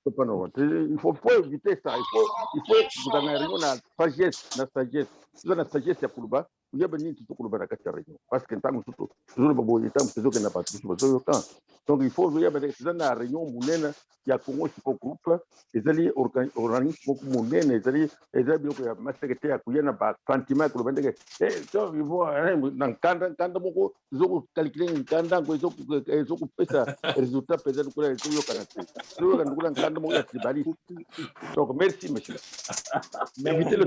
il faut éviter ça. Il faut dans la réunion la sagesse, la sagesse c'est pour bas. Il y a besoin de tout le réunion parce que tant que toujours le temps que n'a pas donc il faut il y a besoin de réunion moulenne il y a Congo qui groupe les alliés organisent beaucoup moulenne les alliés bien que secrétaire à na ba sentiment que le que il faut dans quand beaucoup zo calculer quand zo pesa résultat peut-être que tout le canada donc merci monsieur évitez le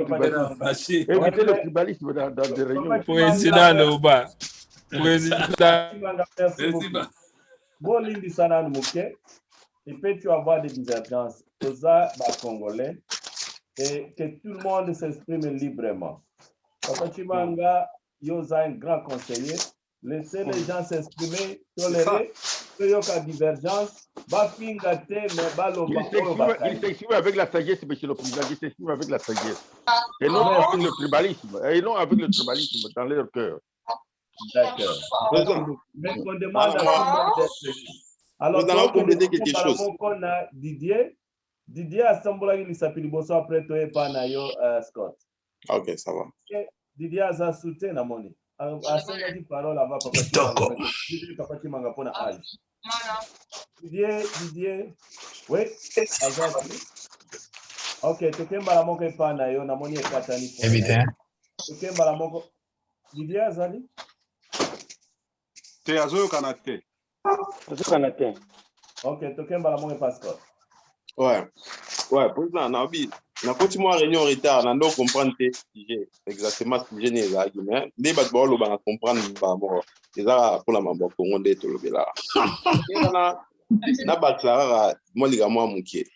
tribalisme dans des réunions. Président Loba. Bon, Lindi Sana Mouké, il peut y avoir des divergences aux Congolais et que tout le monde s'exprime librement. Papa Chimanga, Yosa un grand conseiller, laissez les gens s'exprimer, tolérer, il y a divergence, il s'exprime avec la sagesse, monsieur le président, il s'exprime avec la sagesse. Et non avec le tribalisme, dans leur cœur. D'accord. Mais on demande à tout le monde d'être. Alors, nous allons compléter quelque chose. Didier a semblé qu'il s'appelle Bosso après toi et Panayo Scott. Ok, ça va. Didier aza soutien na moni. Asenga di parole avant papa Kimanga pona âge. Didier. Oui, azati. Ok, tokemba la moko epana yo na moni ekatani. Évidemment. Tokemba la moko. Didier azali? Te azoyokana te. Azokana te. Ok, tokemba la moko Pascal. Ouais, président, na koti mwa réunion retard, na ndo comprendre te sujet, exactement sujet ni ezalaki, mais nde bato baoloba na comprendre bango, eza mpona mambo ya Congo nde tolobela. Na bakisa kaka mwa likambo ya moke.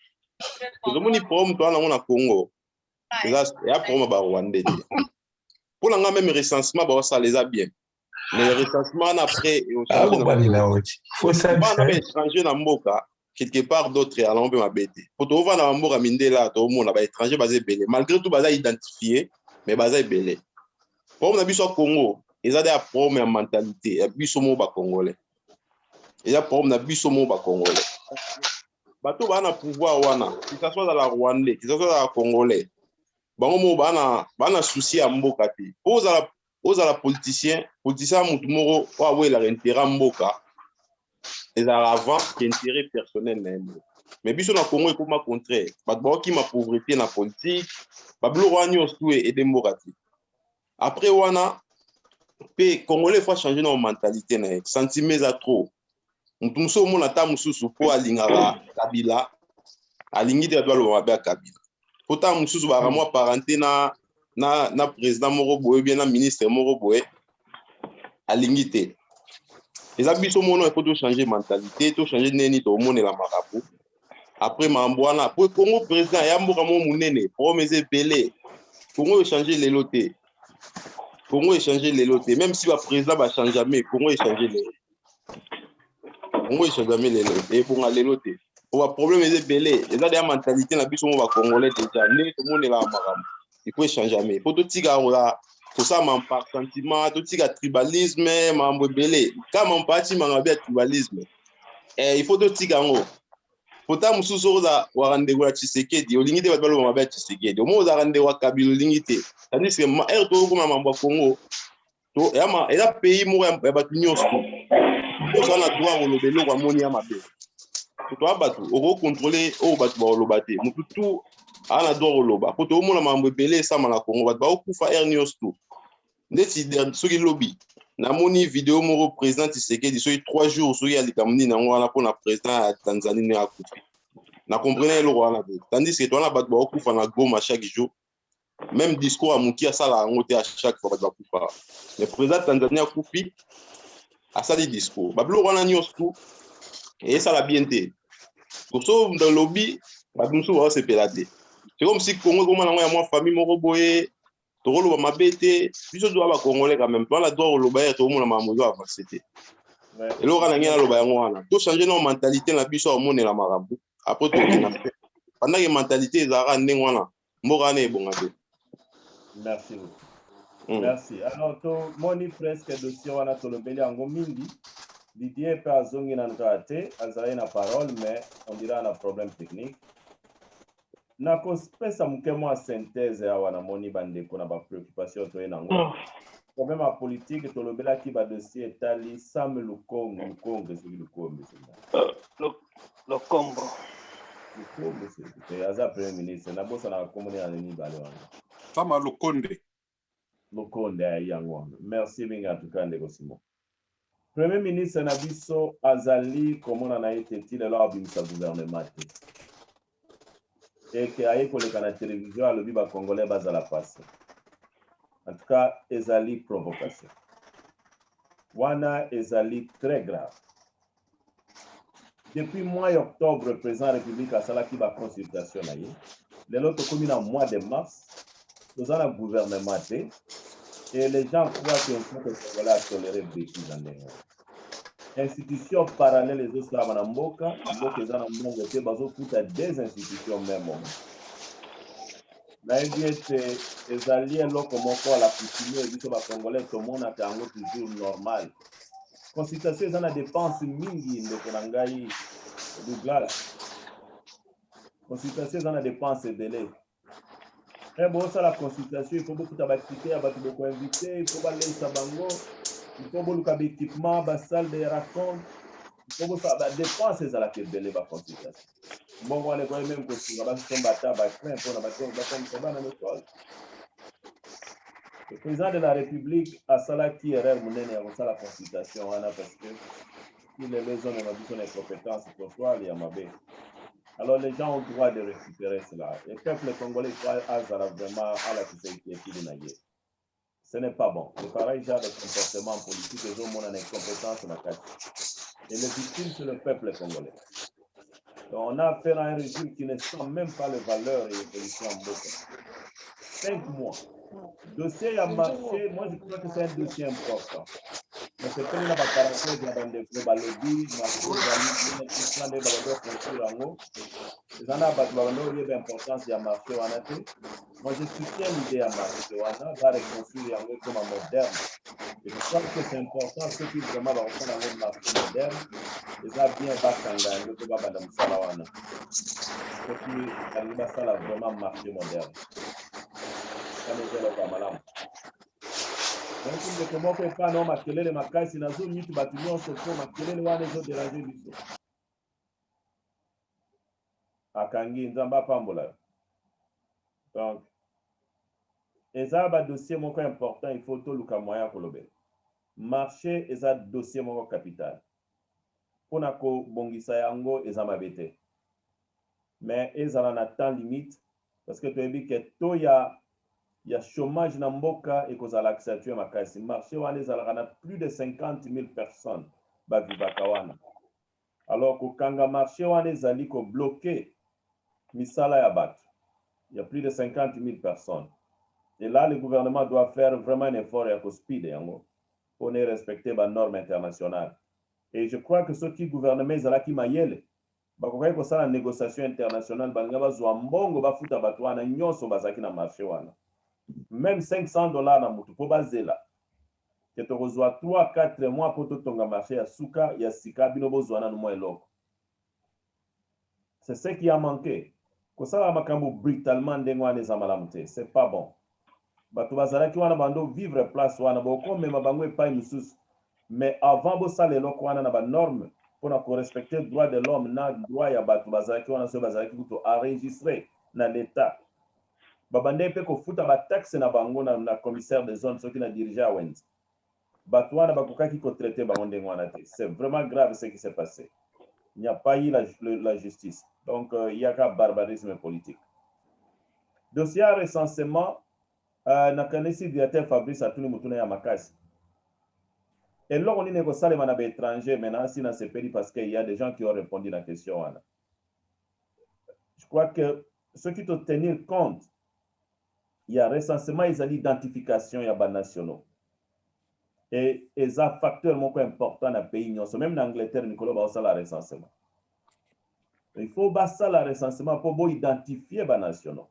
Tozomoni problème to wana ngo na Congo, eya problème ya barwandais te. Mpona nga même recensement baosala eza bien, mais recensement wana après eochange na étranger na mboka, quelque part d'autres allant be mabete. Poto ova na mboka mindela to mona ba étranger basé belé. Malgré tout baza identifié, mais baza belé. Pour na biso Congo, eza des problèmes ya mentalité, ya biso mo ba congolais. Eza problème na biso mo ba congolais. Bato bana pouvoir wana, que ça soit dans la Rwandais, que ça soit dans la congolais. Bango mo bana souci ya mboka te. Ozala politicien mutu moko wa we la intérêt mboka. Et avant intérêt personnel même. Mais biso na Congo ekoma contraire. Bato qui ma pauvreté na politique, bablo wani ostu et démocratie. Après wana pe congolais faut changer nos mentalité na sentiment za trop. Mutu muso mona ta mususu po alingaka Kabila. Alingi de doit lo ba Kabila. Pota mususu ba ramwa parenté na président moko boye bien na ministre moko boye alingi te. Les habits mono il faut tout changer mentalité, tout changer neni to monde la marabout. Après mamboana, pour Congo président yamboka mo munene, promesse belé. Congo changer les lotés. Congo changer les lotés, même si le président va changer jamais, Congo changer les. Congo change jamais les lotés et pour aller lotés. Pour le problème est belé, les a mentalité na biso mo ba congolais déjà, né tout monde la marabout. Il faut changer jamais. Pour tout tiga pour ça mon par sentiment tout tiga tribalisme mambo belé. Quand mon parti mangabia tribalisme. Il faut tout tiga ngo. Pota mususu za warande wa Tshisekedi olingi te bato balo mabia Tshisekedi. Omo za rande wa Kabila olingi te. Tandis que ma to ko mambo Congo. To et la pays mo ya bato nyonso. Ko na droit olobelo kwa moni ya mabe. To bato o contrôler o bato ba olobate. Mutu tout ana droit oloba. Poto o mona mambo belé sama na Congo bato ba okufa nyonso. Ndeti soki lobby na moni vidéo moko président Tshisekedi soki 3 jours soki ya likamuni na ngwana pona président ya Tanzanie ne akufi na comprendre le roi na te tandis que toi na bato ba okufa na Goma chaque jour même discours à muki asala ngote à chaque fois bato ba kufa le président Tanzanie akufi asali discours bablo wana nyonso et ça la bien te pour ça dans lobby bato musu ba se pelate c'est comme si Congo comme na ngwa famille moko boye tokoloba mabe te biso doa ba congolais quand même toala doa koloba ya tomona mamozo avancé te eloko na ngena loba yango wana to changer nos mentalité na biso omonela marabu après tokina pendant que mentalité ezalaka ndenge wana mboka wana ebonga te. Merci beaucoup. Merci. Alors to moni presque dossier wana tolobeli yango mingi Didier pe azongi na nkate azali na parole mais on dirait un problème technique. Na kospesa muke mwa synthèse awa na moni bandeko na ba préoccupation to enango. Problème à politique tolobela ki ba dossier etali Sam Lukongo c'est Lukombe le combo. Lukombe c'est aza premier ministre na bosa na komoni ya ni bale wana. Sama Lukonde. Lukonde yango. Merci minga tukande ko Simon. Premier ministre na biso azali komona na eteti le lobby misa gouvernement. Et que aille pour la télévision le biba congolais bas à la passe. En tout cas, ezali provocation. Wana ezali très grave. Depuis mois d'octobre, le président de la République a salaki ba consultation na ye. L'autre commune en mois de mars, nous avons un gouvernement et les gens croient qu'on peut que Congolais a toléré bêtises dans les institutions parallèles les autres là en Mboka, Mboka ezana mbongo te bazo futa des institutions même. Na ebiete ezali eloko moko la coutume biso ba congolais to mona tango toujours normal. Consultation ezana dépense mingi ndeko na ngai Douglas. Consultation ezana dépense délai. très bon ça la consultation, il faut beaucoup d'abatiquer, beaucoup inviter, il faut aller sabango, il faut beaucoup d'équipement, la salle de raconte, il faut beaucoup de dépenses à la kebele ba consultation. Bon on est quand même que si on va se battre ba craint pour na bateau ba comme ça dans l'école. Le président de la République a sala qui erreur munene ya la consultation parce que il est besoin de besoin de compétences pour toi il y a mabé. Alors les gens ont le droit de récupérer cela. Le peuple congolais a vraiment à la société qui est naïe. Ce n'est pas bon. Le pareil genre de comportement politique, les hommes ont une incompétence dans la carte. Et les victimes, c'est le peuple congolais. Donc, on a affaire à un régime qui ne sent même pas les valeurs et les positions en Boka. 5 mois. Dossier a marché, moi je crois que c'est un dossier important. Mais c'est comme la caractère de la bande de Balobi, l'importance de marché moi je soutiens l'idée à marché va reconstruire comme un moderne. Et je crois que c'est important, ceux qui vraiment vont faire un marché moderne, ils ont bien battu le combat de Msalawana. Ceux qui arrivent à faire vraiment marché moderne. Ça nous est le pas malade. Donc, il faut que je pas non makelele makasi na zo nyiti batunyo soko makelele wane zo déranger biso. Akangi nzamba pambola. Donc, eza ba dossier moko important, il faut to luka moya kolobe. Marché eza dossier moko capital. Pona ko bongisa yango eza mabete. Mais eza na temps limite parce que tu as vu que to il y a chômage dans Mboka et cause à l'accentuer makasi. Marché wane zalaka plus de 50 000 personnes ba vivakawana. Alors que kanga marché wane zali ko bloqué misala ya bat. Il y a plus de 50 000 personnes. Et là le gouvernement doit faire vraiment un effort et ko speed yango pour ne respecter les normes internationales. Et je crois que ceux qui gouvernement zalaki mayele ba ko kay ko sala négociation internationale ba ngaba zo mbongo ba futa batwana nyoso bazaki na marché wana. Même $500 na mutu po bazela que tu reçois 3-4 mois pour ton marché à Souka ya Sika bino bozwana no mois eloko. C'est ce qui a manqué. Ko sala makambo brutalement ndengwa les amalamte, c'est pas bon. Batu bazala ki wana bando vivre place wana boko mema bango epai mususu. Mais avant bo sala eloko wana na ba norme pour na respecter le droit de l'homme na droit ya batu bazala ki wana so bazala ki to enregistrer na l'état. Babande pe ko futa ba taxe na bango na commissaire de zone soki na dirigeant Wenz. Batouana bakokaki ko traiter bango ndengwana te. C'est vraiment grave ce qui s'est passé. Il n'y a pas eu la justice. Donc il y a qu'un barbarisme politique. Dossier recensement na kanisi directeur Fabrice Atuni Mutuna ya makasi. Et là on est négocié avec les étrangers maintenant si dans ce pays parce qu'il y a des gens qui ont répondu à la question. Je crois que ce qui doit tenir compte il y a recensement, il y a l'identification, il y a des nationaux. Et il y a un facteur important dans le pays, même en Angleterre, Nicolas, il y a le recensement. Il faut passer le recensement pour identifier les nationaux.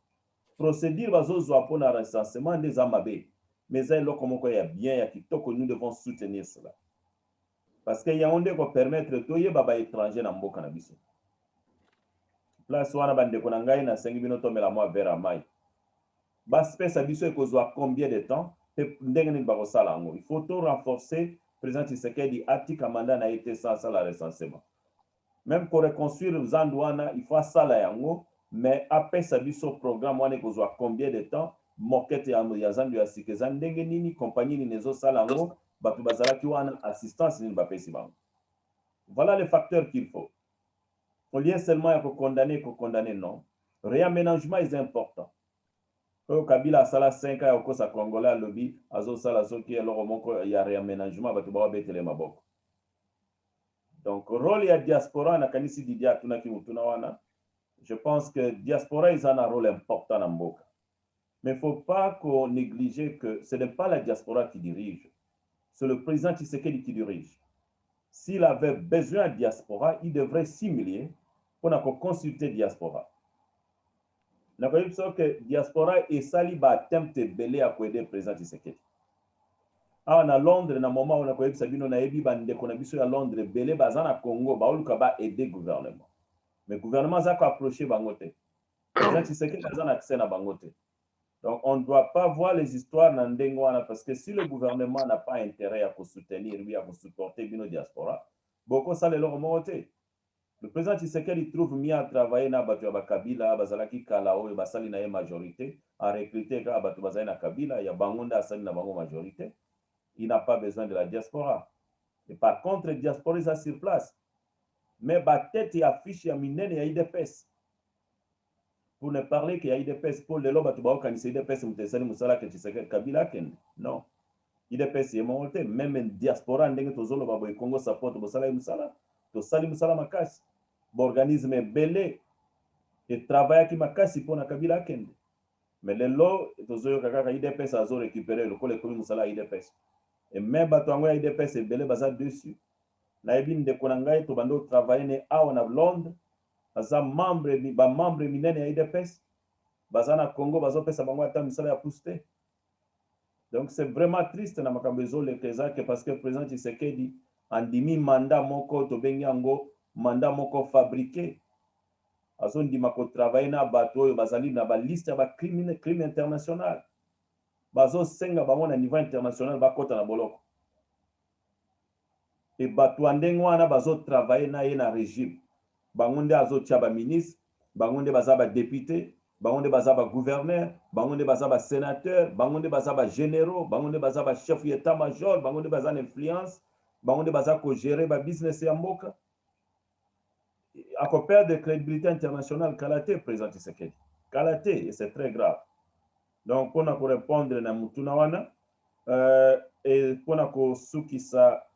Procédure, pour le recensement des amabés. Mais il y a bien, il y a que nous devons soutenir cela. Parce qu'il y a un qui permettre de faire des étrangers dans le cannabis. Place où on a des konangai na 5 minutes la mois vers Amai. Baspesa biso ekozwa combien de temps il faut tout renforcer président Tshisekedi atika mandat na été sans la recensement même pour reconstruire Zandouana il faut sala yango mais après ça biso programme wana ekozwa combien de temps moquette ya Zandu ya sikeza ndenge nini compagnie ni nezo sala yango batu bazalaki wana assistance ni bapesi bango. Voilà les facteurs qu'il faut. Au lieu seulement ya condamner non, réaménagement est important. Kabila sala 5 ans au Kosa Congolais lobby azo sala soki alors moko ya réaménagement batu ba betele maboko. Donc rôle ya diaspora na kanisi didia tuna kimutuna wana. Je pense que diaspora ils ont un rôle important dans mboka. Mais il ne faut pas qu'on néglige que ce n'est pas la diaspora qui dirige. C'est le président Tshisekedi qui dirige. S'il avait besoin de diaspora, il devrait s'humilier pour consulter diaspora. Nous avons que diaspora et sali ba tempte belé à aider le président Tshisekedi. Ah, na Londres, na moment où on a connu Sabino na ebi bande qu'on a vu à Londres, belé bazana Congo, ba oluka ba aider le gouvernement. Mais le gouvernement a approché bangote. Le président Tshisekedi a accès à bangote. Donc, on ne doit pas voir les histoires dans Ndengwana parce que si le gouvernement n'a pas intérêt à soutenir, lui, à supporter la diaspora, beaucoup ça les leur monté. Le président Tshisekedi trouve mieux à travailler dans la Kabila, Bazalaki Kalao, Basali na majorité, à recruter Kabatu Bazali na Kabila, il y a Bangonda Asali na Bango majorité. Il n'a pas besoin de la diaspora. Et par contre, la diaspora est sur place. Mais la tête et affiche ya minene ya IDPS. Pour ne parler qu'il y a IDPS, pour le loba tuba quand c'est IDPS mutesani musala que Tshisekedi Kabila ken. Non. IDPS est monté même en diaspora ndenge tozolo babo e Congo support musala musala. To sali musala makasi. Organisme belé et travail qui makasi pour na Kabila ken. Mais le lo tozoyo kaka IDPS azo récupérer le col économique musala IDPS. Et même bato angwa IDPS est belé baza dessus. Na ebine de konangai to bando travailler ne awa na Londres. Baza membre minene ya IDPS. Baza na Congo bazo pesa bango ata misala ya pouste. Donc c'est vraiment triste na makambo ezole que parce que le président Tshisekedi andimi mandat moko to bengi yango mandat moko fabriqué. Azo ndima ko travailler na bato oyo bazali na ba liste ya ba crime international. Bazo senga bango na niveau international bakota na boloko. Et bato andenge wana bazo travailler na ye na régime. Bangonde azo tia ba ministre, bangonde baza ba député, bangonde baza ba gouverneur, bangonde baza ba sénateur, bangonde baza ba généraux, bangonde baza ba chef d'état-major, bangonde baza influence, bangonde baza ko gérer ba business ya mboka. À quoi perdre de crédibilité internationale Kalaté président Tshisekedi. Kalaté et c'est très grave. Donc on a pour répondre na mutuna wana et pour na ko sukisa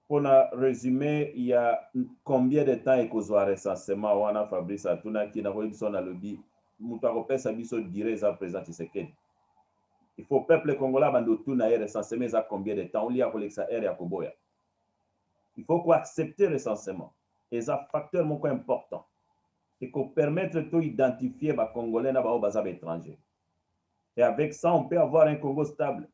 pour résumer, il y a combien de temps il y a recensement wana Fabrice Atuna qui n'a pas eu son lobby. Moutaropé Sabiso dirait ça président Tshisekedi. Il faut peuple congolais bando tuna recensement ça combien de temps on lit à Kolexa R et à Koboya. Il faut qu'on accepte le recensement. Et c'est un facteur important. Et qu'on permette de identifier les Congolais dans les étrangers. Et avec ça, on peut avoir un Congo stable.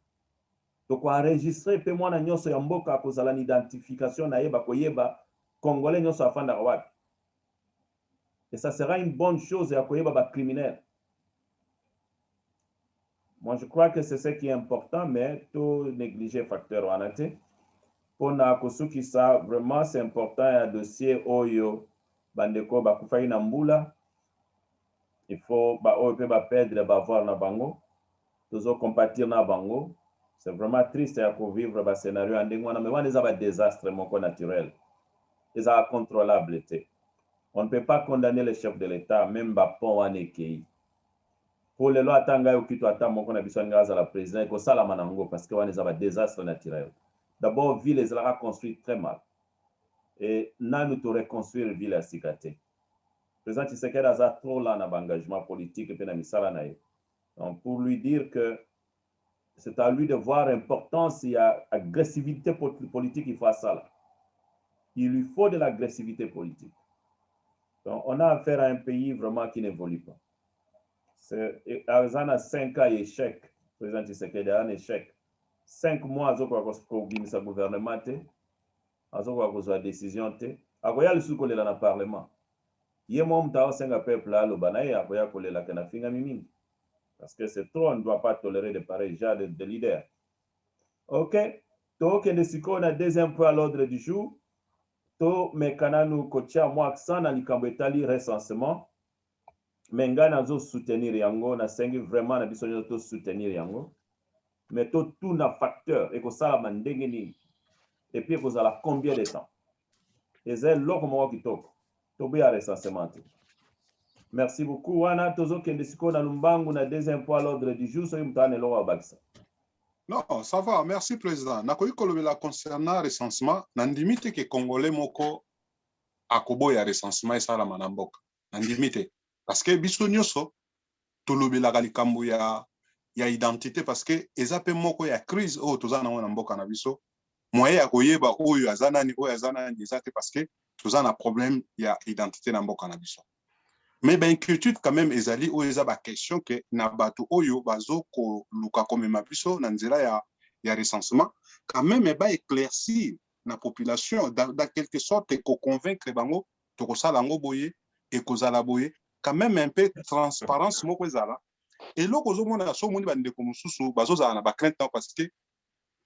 Donc, enregistrer pe mwana nyonso ya mboka kozala identification na yeba koyeba Congolais nyonso afanda wapi. Et ça sera une bonne chose ya koyeba ba criminel. Moi, je crois que c'est ce qui est important, mais tout négliger facteur wanate. Pour na kosuki ça, vraiment, c'est important ya dossier oyo bandeko bakufai na mbula. Il faut ba oyo pe ba perdre ba voir na bango. Tozo compatir na bango. C'est vraiment triste de vivre un scénario en Ndengwana, mais on a un désastre naturel. Ils sont incontrôlables. On ne peut pas condamner le chef de l'État, même Bapon Wanekei. Pour les lois, Tanga ou Kito Atam, on a besoin de la présidente, et ça, la manango, parce qu'on a un désastre naturel. D'abord, ville, ils ont construit très mal. Et nous devons reconstruire la ville à Sikate. Le président Tshisekedi a trop là dans l'engagement politique et dans la donc, pour lui dire que c'est à lui de voir l'importance et l'agressivité politique, il faut ça là. Il lui faut de l'agressivité politique. Donc, on a affaire à un pays vraiment qui n'évolue pas. On a 5 ans d'échec. Le président Tshisekedi a un échec. 5 mois, il y a un gouvernement, il y a une décision. Il y a le Parlement. Il y a un peuple là, il y a un parce que c'est trop, on ne doit pas tolérer de pareils genres de leaders. OK. Donc, on a deuxième point à l'ordre du jour. To mekananu kocha moi accent na likambo etali recensement. Menga nazo soutenir yango na sengi vraiment na biso to soutenir yango. Mais tout na facteur et ko sala mandenge ni. Et puis ko sala combien de temps. Et c'est loko mo kitoko. To be recensement. Merci beaucoup. Wana tozo kende siko na lumbangu na deuxième point à l'ordre du jour so yimtane lo wa bakisa. Non, ça va. Merci, Président. Nakoyi kolobela concernant recensement, nandimite ke Congolais moko akobo ya recensement esala manamboka. Nandimite. Parce que biso nyonso tolobela likambo ya identité parce que ezape moko ya crise o tozana na mboka na biso. Moye ya koyeba oyo azanani ezate parce que tozana problème ya identité na mboka na biso. Mais ben inquiétude quand même ezali o eza ba question que na bato oyo bazo ko luka komema biso na nzela ya recensement quand même ba éclaircir na population dans quelque sorte ko convaincre bango to ko sala ngo boye et ko zala boye quand même un peu transparence moko ezala Et là, on a so moni bande comme susu bazoza na ba crainte parce que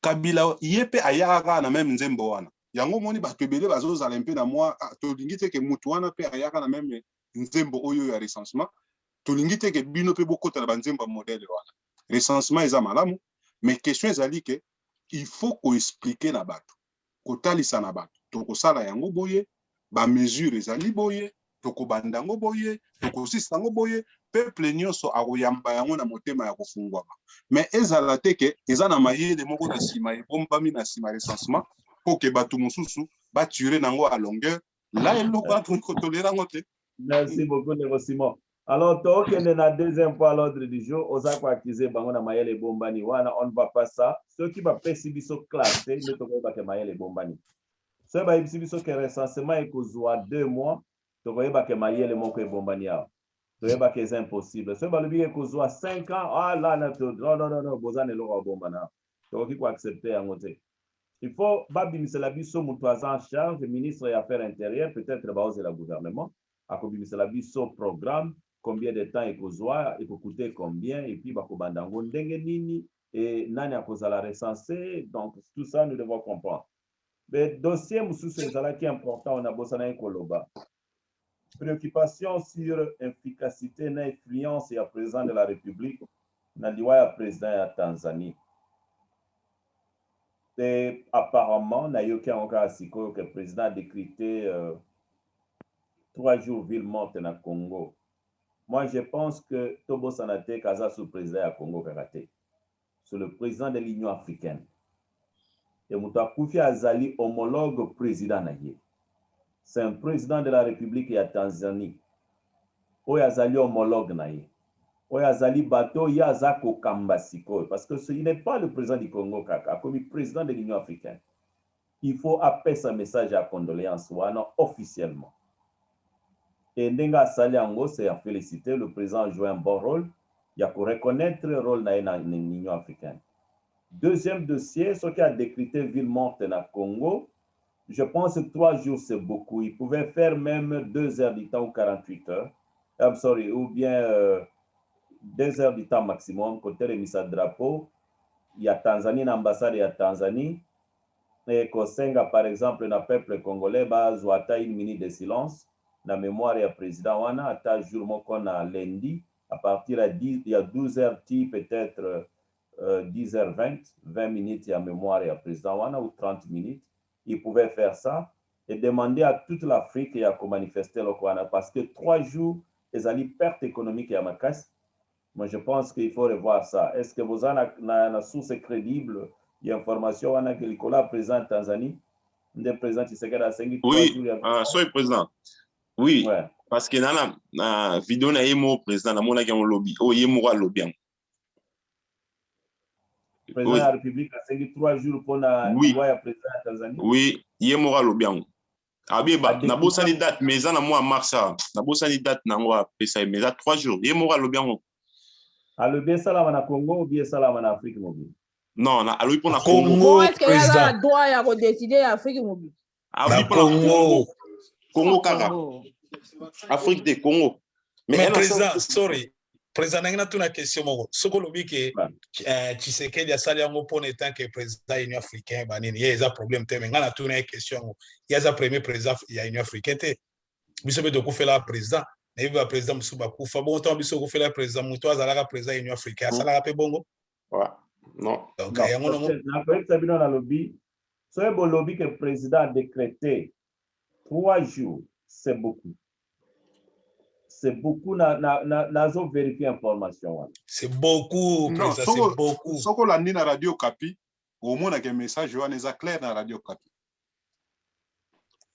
Kabila yepe ayaka na même nzembo wana. Yango moni ba tebele bazoza lempe na moi to lingite ke mutu wana pe ayaka na même nzembo oyo ya recensement. To lingite ke bino pe bokota na banzembo modèle wana. Recensement eza malamu, mais question ezali ke il faut ko expliquer na bato. Ko talisa na bato. To ko sala yango boye, ba mesure ezali boye, to ko bandango boye, to ko sistango boye. Peuple nyonso akoyamba yango na motema ya kofungwama mais ezala teke eza na mayele moko na sima ebombami na sima recensement po ke bato mosusu bature nango à longueur là eloko atokotolera ngo te. Merci beaucoup Nego Simon. Alors tokende na deuxième fois à l'ordre du jour oza ko accuser bango na mayele ebombani wana on ne va pas ça ceux qui va pesi biso classe ne tokoyeba ke mayele ebombani ceux ba yebisi biso ke recensement ekozwa 2 mois tokoyeba ke mayele moko ebombani awa. C'est impossible. Ce balobi que soit 5 ans, ah là, non, bozane lo bombana. Donc il faut accepter en côté. Il faut babimiser la biso mutoisa en charge, ministre des Affaires intérieures, peut-être baoser le gouvernement, à babimiser la biso programme, combien de temps il faut il faut coûter combien et puis bakobandango ndenge nini et nani a cause la recenser. Donc tout ça nous devons comprendre. Mais dossier mususu ezala qui est important on a bosana ekoloba. Préoccupation sur efficacité et influence et à président de la République, Naliwa président de la Tanzanie. Et apparemment, n'a eu aucun cas que le président a décrété 3 jours ville morte dans le Congo. Moi, je pense que Tobo Sanate Kaza sous président du Congo Karaté, sur le président de l'Union africaine. Et Mouta Koufi Azali homologue président Naye. C'est un président de la République de Tanzanie. Oyazali homologue naïe. Oyazali bateau yazako kambasiko. Parce que il n'est pas le président du Congo Kaka, comme le président de l'Union africaine. Il faut appeler ce message à condoléances officiellement. Et Nenga Sali Ango, c'est à féliciter le président a joué un bon rôle. Il y a pour reconnaître le rôle de l'Union africaine. Deuxième dossier, ce qui a décrété ville morte dans le Congo. Je pense que 3 jours, c'est beaucoup. Il pouvait faire même 2 heures du temps ou 48 heures. Ou bien 2 heures du temps maximum. Côté remise à drapeau, il y a Tanzanie, l'ambassade, il y a Tanzanie. Et Kosenga, par exemple, le peuple congolais, Zouata 1 minute de silence. La mémoire du président Wana, à ta jour, qu'on a lundi, à partir de 10, il y a 12 heures, peut-être 10h20, 20 minutes, il y a mémoire du président Wana, ou 30 minutes. Il pouvait faire ça et demander à toute l'Afrique et à manifester le Kwana parce que 3 jours, ils allaient perte économique et à ma casse. Moi, je pense qu'il faut revoir ça. Est-ce que vous avez une source crédible d'information que Nicolas présent en Tanzanie, le président Tshisekedi a 5 jours. Oui, soy président. Oui, ouais. Parce que dans la vidéo, il y a un président, il y a un lobby. Il y a un lobby. Le président de la République a 3 jours pour la président de Tanzanie. Oui, il y a un moral bien. Abiba, na bosa ni date, mais ça na mois mars, na bosa ni date na mois pesa, mais ça 3 jours. Il y a un moral bien. A le bien salama na Congo ou bien salama na Afrique mobile? Non, na lui pour na Congo. Est-ce qu'il y a le droit à décider Afrique mobile? Ah oui, pour Congo. Congo kaka. Afrique de Congo. Mais président, sorry. Président, il y a une question. Ce que l'on dit que Tshisekedi a sali en tant que président de l'Union africaine, il y a un problème. Il y a une question. Il y a un premier président de l'Union africaine. Il y a un président. Il y a un président qui a bon temps. Il y a un président qui a président de l'Union africaine. Ça l'a fait bon. Non. Donc, il y a un lobby. C'est un lobby que le président a décrété 3 jours. C'est beaucoup. C'est beaucoup, nazo vérifier information. C'est beaucoup, non, c'est beaucoup. Ce qu'on a dit dans la radio Kapi, au moins, il y a un message, il y a clair dans la radio Kapi.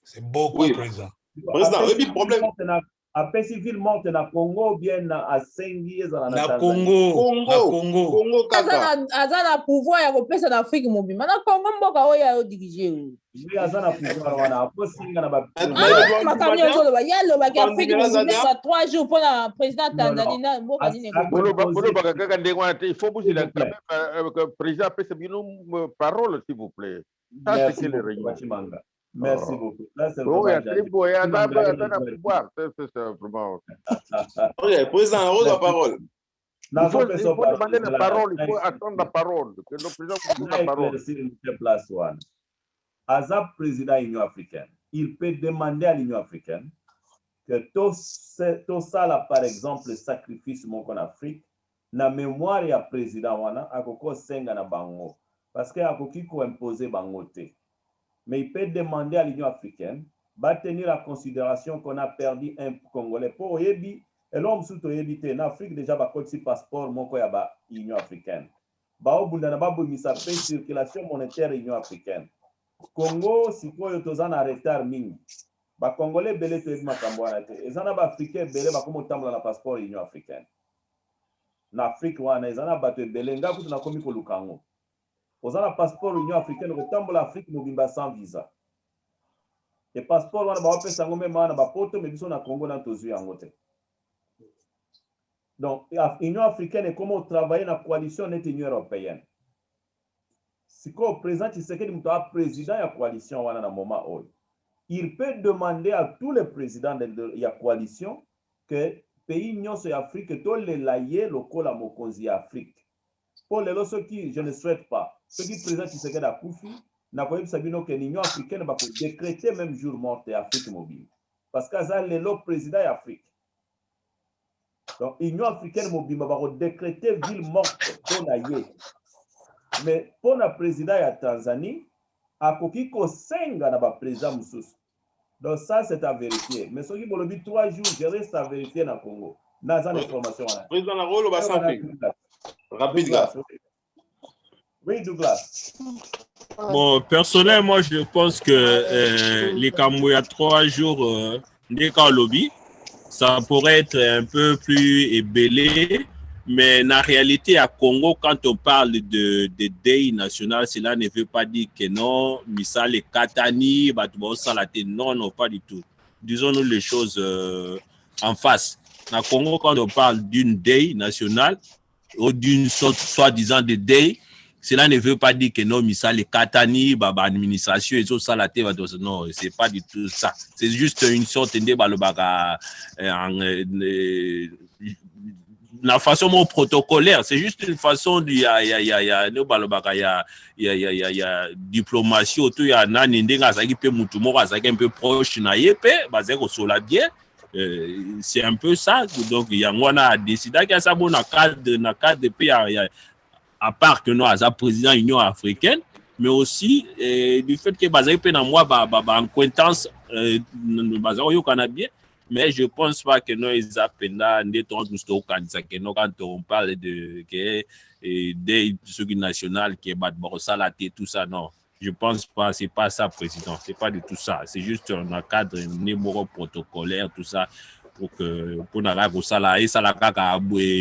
C'est beaucoup, oui. Président. Président, il y a un problème. Après, civil monte na Congo, bien à Sengi, na Congo. Congo, Azana pouvoir ya kopesa na Afrique mobile. Mana Congo mboka oya yo dirige. Oui, azana pouvoir wana. Apo singa na ba. Makamyo solo ba yalo ba Afrique mobile ba 3 jours pour la président Tanzanie na mboka nini ko. Ba kaka ndengwa il faut bouger la président pesa bino parole s'il vous plaît. Ça c'est le réunion. Merci beaucoup. Là, c'est Ok, président, la parole. Il faut demander la parole, il faut attendre la parole. Que le président vous donne la parole. Azab président de l'Union africaine, il peut demander à l'Union africaine que tout ça, par exemple, le sacrifice en Afrique, na mémoire ya président wana akoko senga na bango parce que akoki ko imposer bango te. Mais il peut demander à l'Union africaine de tenir la considération qu'on a perdu un Congolais pour yebi et l'homme sous en Afrique déjà ba koti passeport moko ya ba Union africaine. Ba obunda na ba bomisa pe circulation monétaire Union africaine. Congo sikoyo tozana retard mingi. Ba Congolais belé to yebi makambo wana te. Ezana ba africain belé ba komo tambola na passeport Union africaine. Na Afrique wana ezana bato ebele nga kutu na komi koluka ngo ozana passeport Union africaine kotambola Afrique mobimba sans visa et passeport wana bapesa ngo mema wana bapoto me biso na Congo na tozwi yango te. Donc Union africaine est comment travailler na coalition nete Union européenne siko président Tshisekedi muto a président ya coalition wana na moment oyo il peut demander à tous les présidents de la coalition que pays nyonso ya Afrique to le laye lokola mokonzi ya Afrique. Pour les loso qui je ne souhaite pas. Ce qui présente Tshisekedi a Koufi na koyebisa bino que l'Union africaine va décréter même jour mort ya Afrique mobile. Parce que ça le lo président ya Afrique. Donc l'Union africaine mobile va décréter ville morte pour na ye. Mais pour le président ya Tanzanie akoki ko senga na ba président mususu. Donc ça, c'est à vérifier. Mais ce qui me dit 3 jours, je reste à vérifier dans le Congo. Dans l'information. Président Narolo, rapide, Oui, Douglas. Bon, personnellement, je pense que les Cambouis 3 jours des lobby, ça pourrait être un peu plus ébellé. Mais en réalité, à Congo, quand on parle de deuil national, cela ne veut pas dire que non, Misal et Katani, non, non, pas du tout. Disons-nous les choses en face. À Congo, quand on parle d'une deuil nationale, ou d'une soi-disant de deuil, cela ne veut pas dire que non, Misal et Katani, administration, et tout ça, non, c'est pas du tout ça. C'est juste une sorte de la façon protocolaire, c'est juste une façon de diplomatie autour ya nani ndenga azaki pe mutu moko azaki un peu proche na yepe bazé ko sola bien, c'est un peu ça. Donc yango na décidé que ça bon na cadre pe à part que nous as président Union africaine, mais aussi du fait que bazaki pe na moi acquaintance bazako yo canadien. Mais je ne pense pas que nous, quand on parle de ceux qui national qui est Salaté, tout ça, non. Je ne pense pas, ce n'est pas ça, président. Ce n'est pas du tout ça. C'est juste un cadre numéro protocolaire, tout ça, pour que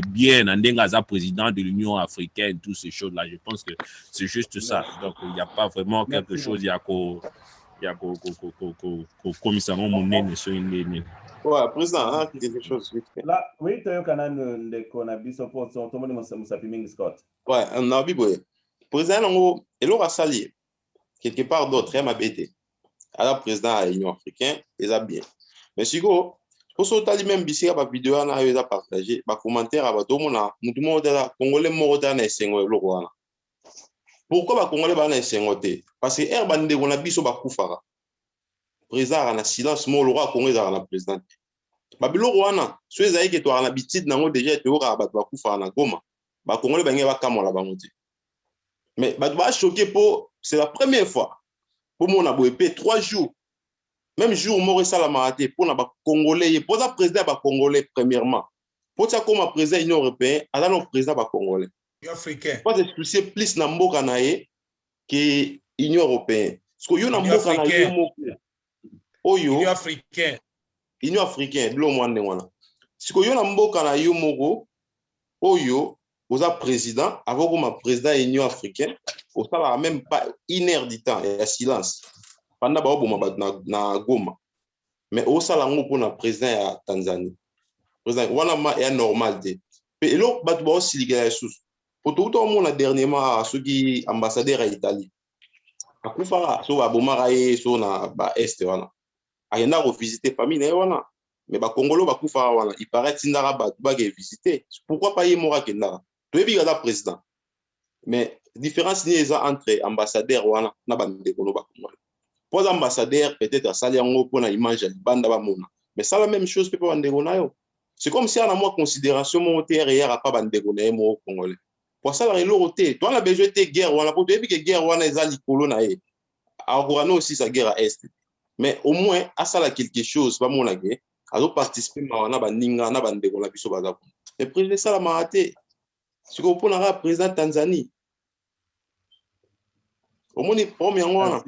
bien, un président de l'Union africaine, toutes ces choses-là. Je pense que c'est juste ça. Donc, il n'y a pas vraiment quelque chose, il y a commissaire monnaie sur une. Ouais, président, quelque chose. Là, oui, tu as qu'on a vu son poste, tout le monde m'a Scott. Ouais, on a vu, président, il aura sali quelque part d'autre, il m'a bêté. Alors, président de l'Union africaine, il a bien. Mais si vous, pour ce que même ici, la vidéo, on a partagé, les commentaires, tout le monde a Congolais mort dans les Senghor, le roi. Pourquoi les Congolais sont dans les Senghor? Parce que Herbande, on a vu sur Bakoufara. Président a silence mo le roi congolais a la président babilo rwana so ezali ke to ana bitide nango déjà te ora ba kufa na Goma ba congolais ba ngeba kamola ba ngoti mais ba ba choqué pour c'est la première fois pour mon aboepé 3 jours même jour Maurice Salamate pour na ba congolais pour ça président ba congolais premièrement pour ça comme président Union européenne ala no président ba congolais africain pas exclusif plus na mboka na ye que Union européenne parce que yo na mboka na ye Oyo Union africaine blo mwande wana siko yo na mboka na yo moko oyo oza président avant comme président Union africaine au ça même pas une heure du temps et silence pendant ba oboma na Goma mais au ça lango pour na président ya Tanzanie président wana ma est normal de et l'autre bat ba aussi liga sous pour tout le monde dernièrement ceux qui ambassadeur à Italie akufara so ba bomara e so na ba est wana ayenda revisiter famille na wana mais bakongolo bakufa wana il paraît tindaka bato bake visiter pourquoi pas ye moko akendaka toyebi kaka président mais différence ni eza entre ambassadeur wana na bandeko no bakongolo pour ambassadeur peut-être asali yango mpona image ya libanda bamona mais ça la même chose mpe mpo bandeko na yo c'est comme si ana mwa considération moko te reyaka pa bandeko na ye moko congolais po asalaka eloko te to ana besoin te guerre wana po toyebi ke guerre wana eza likolo na ye akorana aussi sa guerre à est mais au moins asala quelque chose bamona ke azoparticipe mawa na baninga na bandeko na biso baza kuna mais président esalamaka te sikoyo mpona kaka président Tanzanie omoni problème yango wana.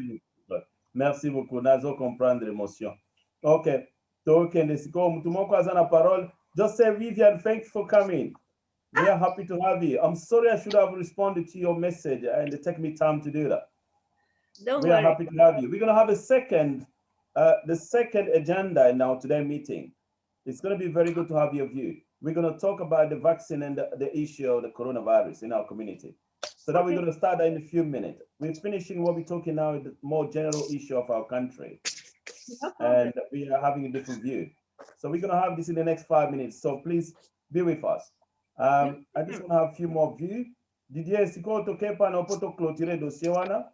Merci beaucoup. Nazo comprendre l'émotion. Ok. Donc, la parole. Just say, Vivian, thanks for coming. We are happy to have you. I'm sorry I should have responded to your message and it took me time to do that. Don't we worry. are happy to have you. We're going to have the second agenda in our today meeting. It's going to be very good to have your view. We're going to talk about the vaccine and the issue of the coronavirus in our community. So that we're going to start in a few minutes. We're finishing what we're talking now, the more general issue of our country. And we are having a different view. So we're going to have this in the next 5 minutes. So please be with us. I just want to have a few more views. Didier, si ko to kepa na poto clôturer dossier wana.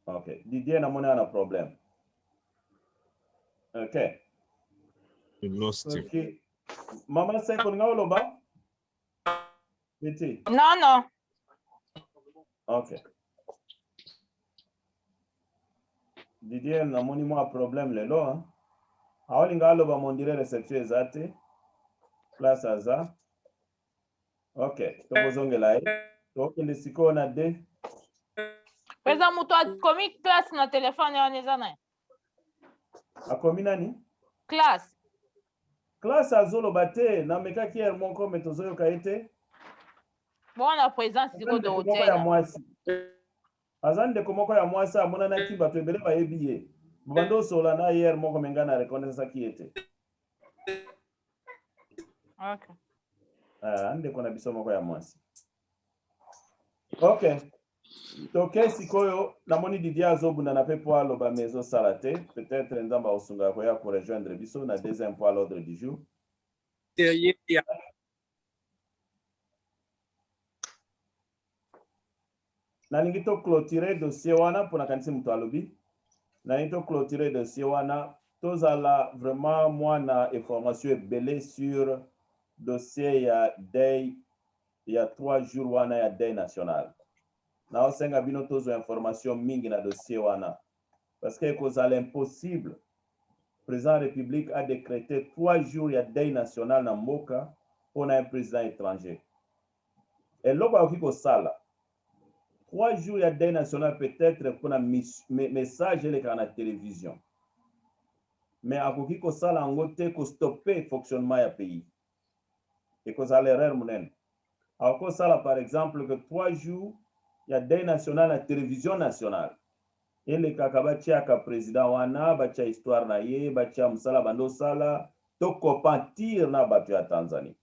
Okay, Didier na mona na problem. Okay. We lost him. Okay. Mama say ko nga oloba? Biti. No. Okay. Didier na moni mo problem lelo hein. Aolinga aloba mondire reception ezate. Place aza. Okay, tobozongela tokende siko na de. Pesa mutu akomi classe na telefone wana eza na. Akomi nani? Classe. Classe azoloba te na mekaki er moko metozoyoka ete. Bona présence siko de hotel. Azande komoko ya mwasi amonanaki bato ebele bayebi ye. Bando sola na hier moko menga na reconnaissance ki ete. Okay. Ande kona biso moko ya mwasi. Okay. Toke sikoyo namoni Didier azobunda na pe po aloba mezo salate, peut-être nzamba osunga ko ya ko rejoindre biso na deuxième point à l'ordre du jour. Nalingi to clôturer dossier wana pour na kanisi mutu alobi. Nalingi to clôturer dossier wana tozala vraiment moi na information ebele sur dossier ya day ya 3 jours wana ya day national. Na osenga bino tozo information mingi na dossier wana parce que kozala impossible. Président de la République a décrété 3 jours ya day national na mboka pour un président étranger. Et loko akiko sala 3 jours ya day national peut-être pour un message et la télévision. Mais akoki ko sala ngote ko stopper fonctionnement ya pays. Et ko sala erreur munen. Ako sala par exemple que 3 jours ya day national na télévision nationale. Et le kakabatia ka président wana bacha histoire na ye bacha musala bando sala to kopantir na batu ya Tanzanie.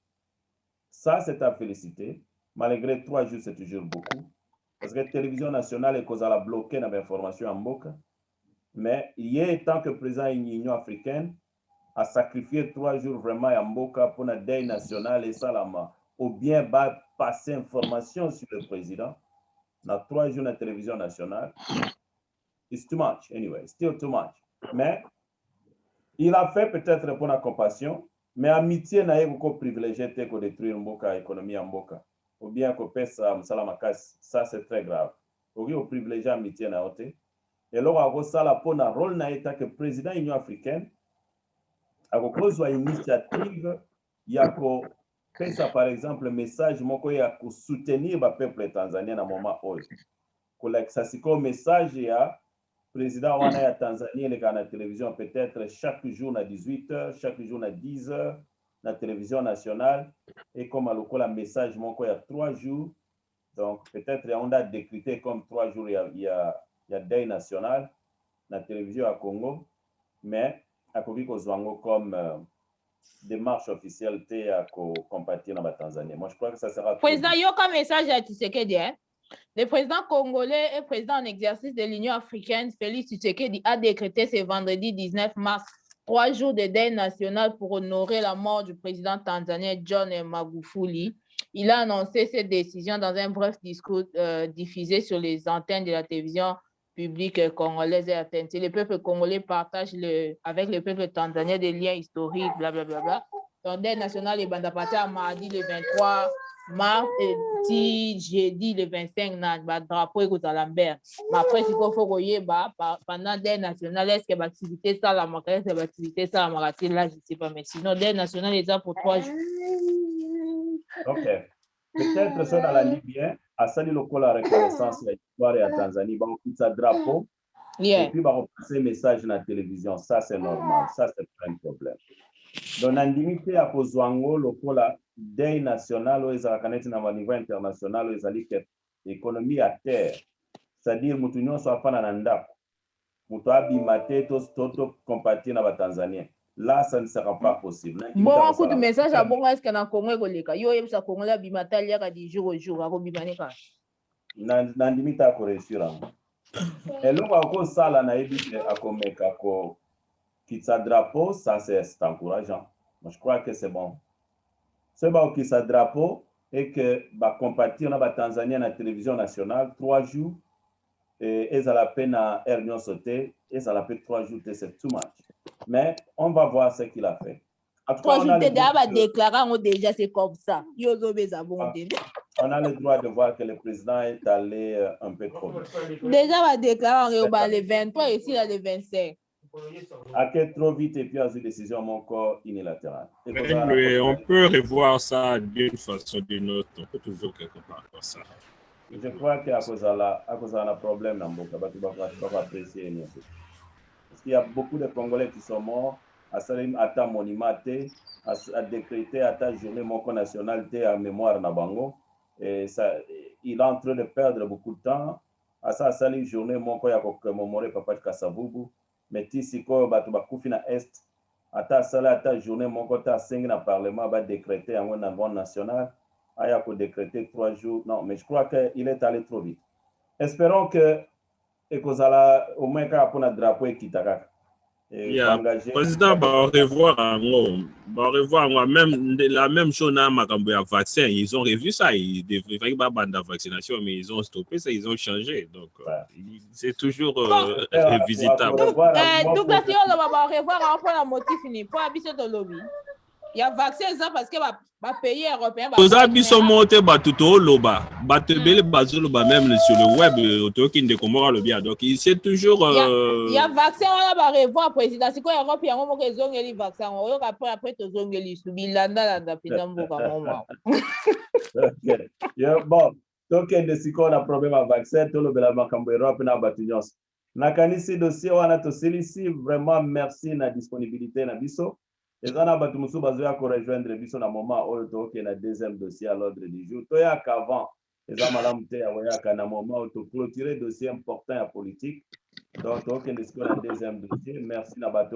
Ça c'est à féliciter. Malgré 3 jours c'est toujours beaucoup. Parce que la télévision nationale est causée à bloquer l'information en Mboka. Mais il est tant que président de l'Union africaine a sacrifié 3 jours vraiment en Mboka pour la day nationale et salama. Ou bien passer information sur le président. Dans 3 jours de la télévision nationale. It's too much, anyway. Still too much. Mais il a fait peut-être pour la compassion. Mais amitié n'a pas privilégié de détruire Mboka, l'économie en Mboka. Ou bien qu'on pèse ça c'est très grave. Ou bien on privilégie l'amitié na ote. Et là on a ça la pour un rôle na état que président de l'Union africaine a proposé une initiative il y a ko pesa par exemple message moko ya ko soutenir le peuple tanzanien à moment où ko la ça c'est comme message ya président wana ya Tanzanie le na télévision peut-être chaque jour à 18h, chaque jour à 10h la télévision nationale et comme à local message mon il y a 3 jours donc peut-être on a décrété comme 3 jours il y a day national la télévision à Congo mais à Kobiko Zwango comme démarche officielle à compatir dans la Tanzanie. Moi je crois que ça sera président yoka message à Tshisekedi hein Le président congolais et président en exercice de l'Union africaine, Félix Tshisekedi, a décrété ce vendredi 19 mars 3 jours de deuil national pour honorer la mort du président tanzanien John Magufuli. Il a annoncé cette décision dans un bref discours diffusé sur les antennes de la télévision publique congolaise et RTNC. Le peuple congolais partage avec le peuple tanzanien des liens historiques, blablabla. Son deuil national est bandapati à mardi le 23 mars et jeudi le 25 mars, drapeau et Lambert. Mais après, il faut pendant deuil national, est-ce que l'activité ça la marque, est-ce que l'activité ça la marque, là, je ne sais pas, mais sinon, deuil national est là pour 3 jours. Ok. Peut-être ça dans la Libye, à Sali Loko, la reconnaissance, l'histoire et à Tanzanie, on quitte sa drapeau, et puis on passer un message dans la télévision. Ça, c'est normal. Ça, c'est pas un problème. Donc, en limité à Kozwango, Lokola, deuil national, où ils ont reconnu dans le niveau international, où ils ont dit que l'économie à terre, c'est-à-dire, Moutounion soit fan en Ndap, Moutoua Bimate, Toto, compatir dans la Tanzanie. Là, ça ne sera pas possible. Bon, un coup de message à bon, est-ce qu'il y a un Congo qui yo yem sa Congo là bimata liaka di jour au jour, ako bimaneka. Nan limite à correction. Et là, on va ça là na ebite à komeka ko kitsa drapeau, ça c'est encourageant. Moi, je crois que c'est bon. C'est bon que ça drapeau et que ba compatir na ba Tanzanie na télévision nationale 3 jours et ça la peine à Ernion sauter et ça la peine 3 jours, c'est too much. Mais on va voir ce qu'il a fait. 3 jours, déjà c'est comme ça. On a le droit de voir que le président est allé un peu trop vite. Déjà, on va déclarer le 23 et ici, le 25. À trop vite et puis à une décision mon corps unilatérale. On peut revoir ça d'une façon ou d'une autre. On peut toujours quelque part comme ça. Je crois qu'à cause de un problème dans le monde, tu vas apprécier. Parce qu'il y a beaucoup de Congolais qui sont morts à Salim Ata Monimate, à décréter à ta journée mon nationalité à mémoire Nabango. Et ça, il est en train de perdre beaucoup de temps. À ça, Salim journée mon ko ya commémorer Papa Kasavubu. Mais si ko batu bakufi na est, à ta sala à ta journée mon ko ta 5 na parlement va décréter un avant national. Aya ko décréter 3 jours. Non, mais je crois qu'il est allé trop vite. Espérons que Ekozala au moins quand on drapeau et Kitaka. Le président va revoir même la même chose dans le vaccin. Ils ont revu ça. Ils devraient pas bande de vaccination, mais ils ont stoppé ça, ils ont changé. Donc, c'est toujours revisitable. Donc, la si on va revoir encore la motif fini pour habiter dans le lobby. Il y a vaccin ça parce que les pays européens. Vous avez sont montés tout loba, même sur le web, autour de Comora le bien. Donc, c'est toujours. Il y a vaccin on va revoir président. C'est quoi Europe il y a un moment que zong les vaccins. On après to zong les subilanda la pinamboka moment. Bon, donc de si on a problème avec vaccin, tout le bela makambo Europe na batunyos. Na kanisi dossier wana to ici vraiment merci na disponibilité na biso. Les gens ont besoin de rejoindre biso na moment où il y a deuxième dossier à l'ordre du jour. Il y a qu'avant, les gens ont un moment où il clôturer dossier important et politique. Donc, il y a un deuxième dossier. Merci Nabato.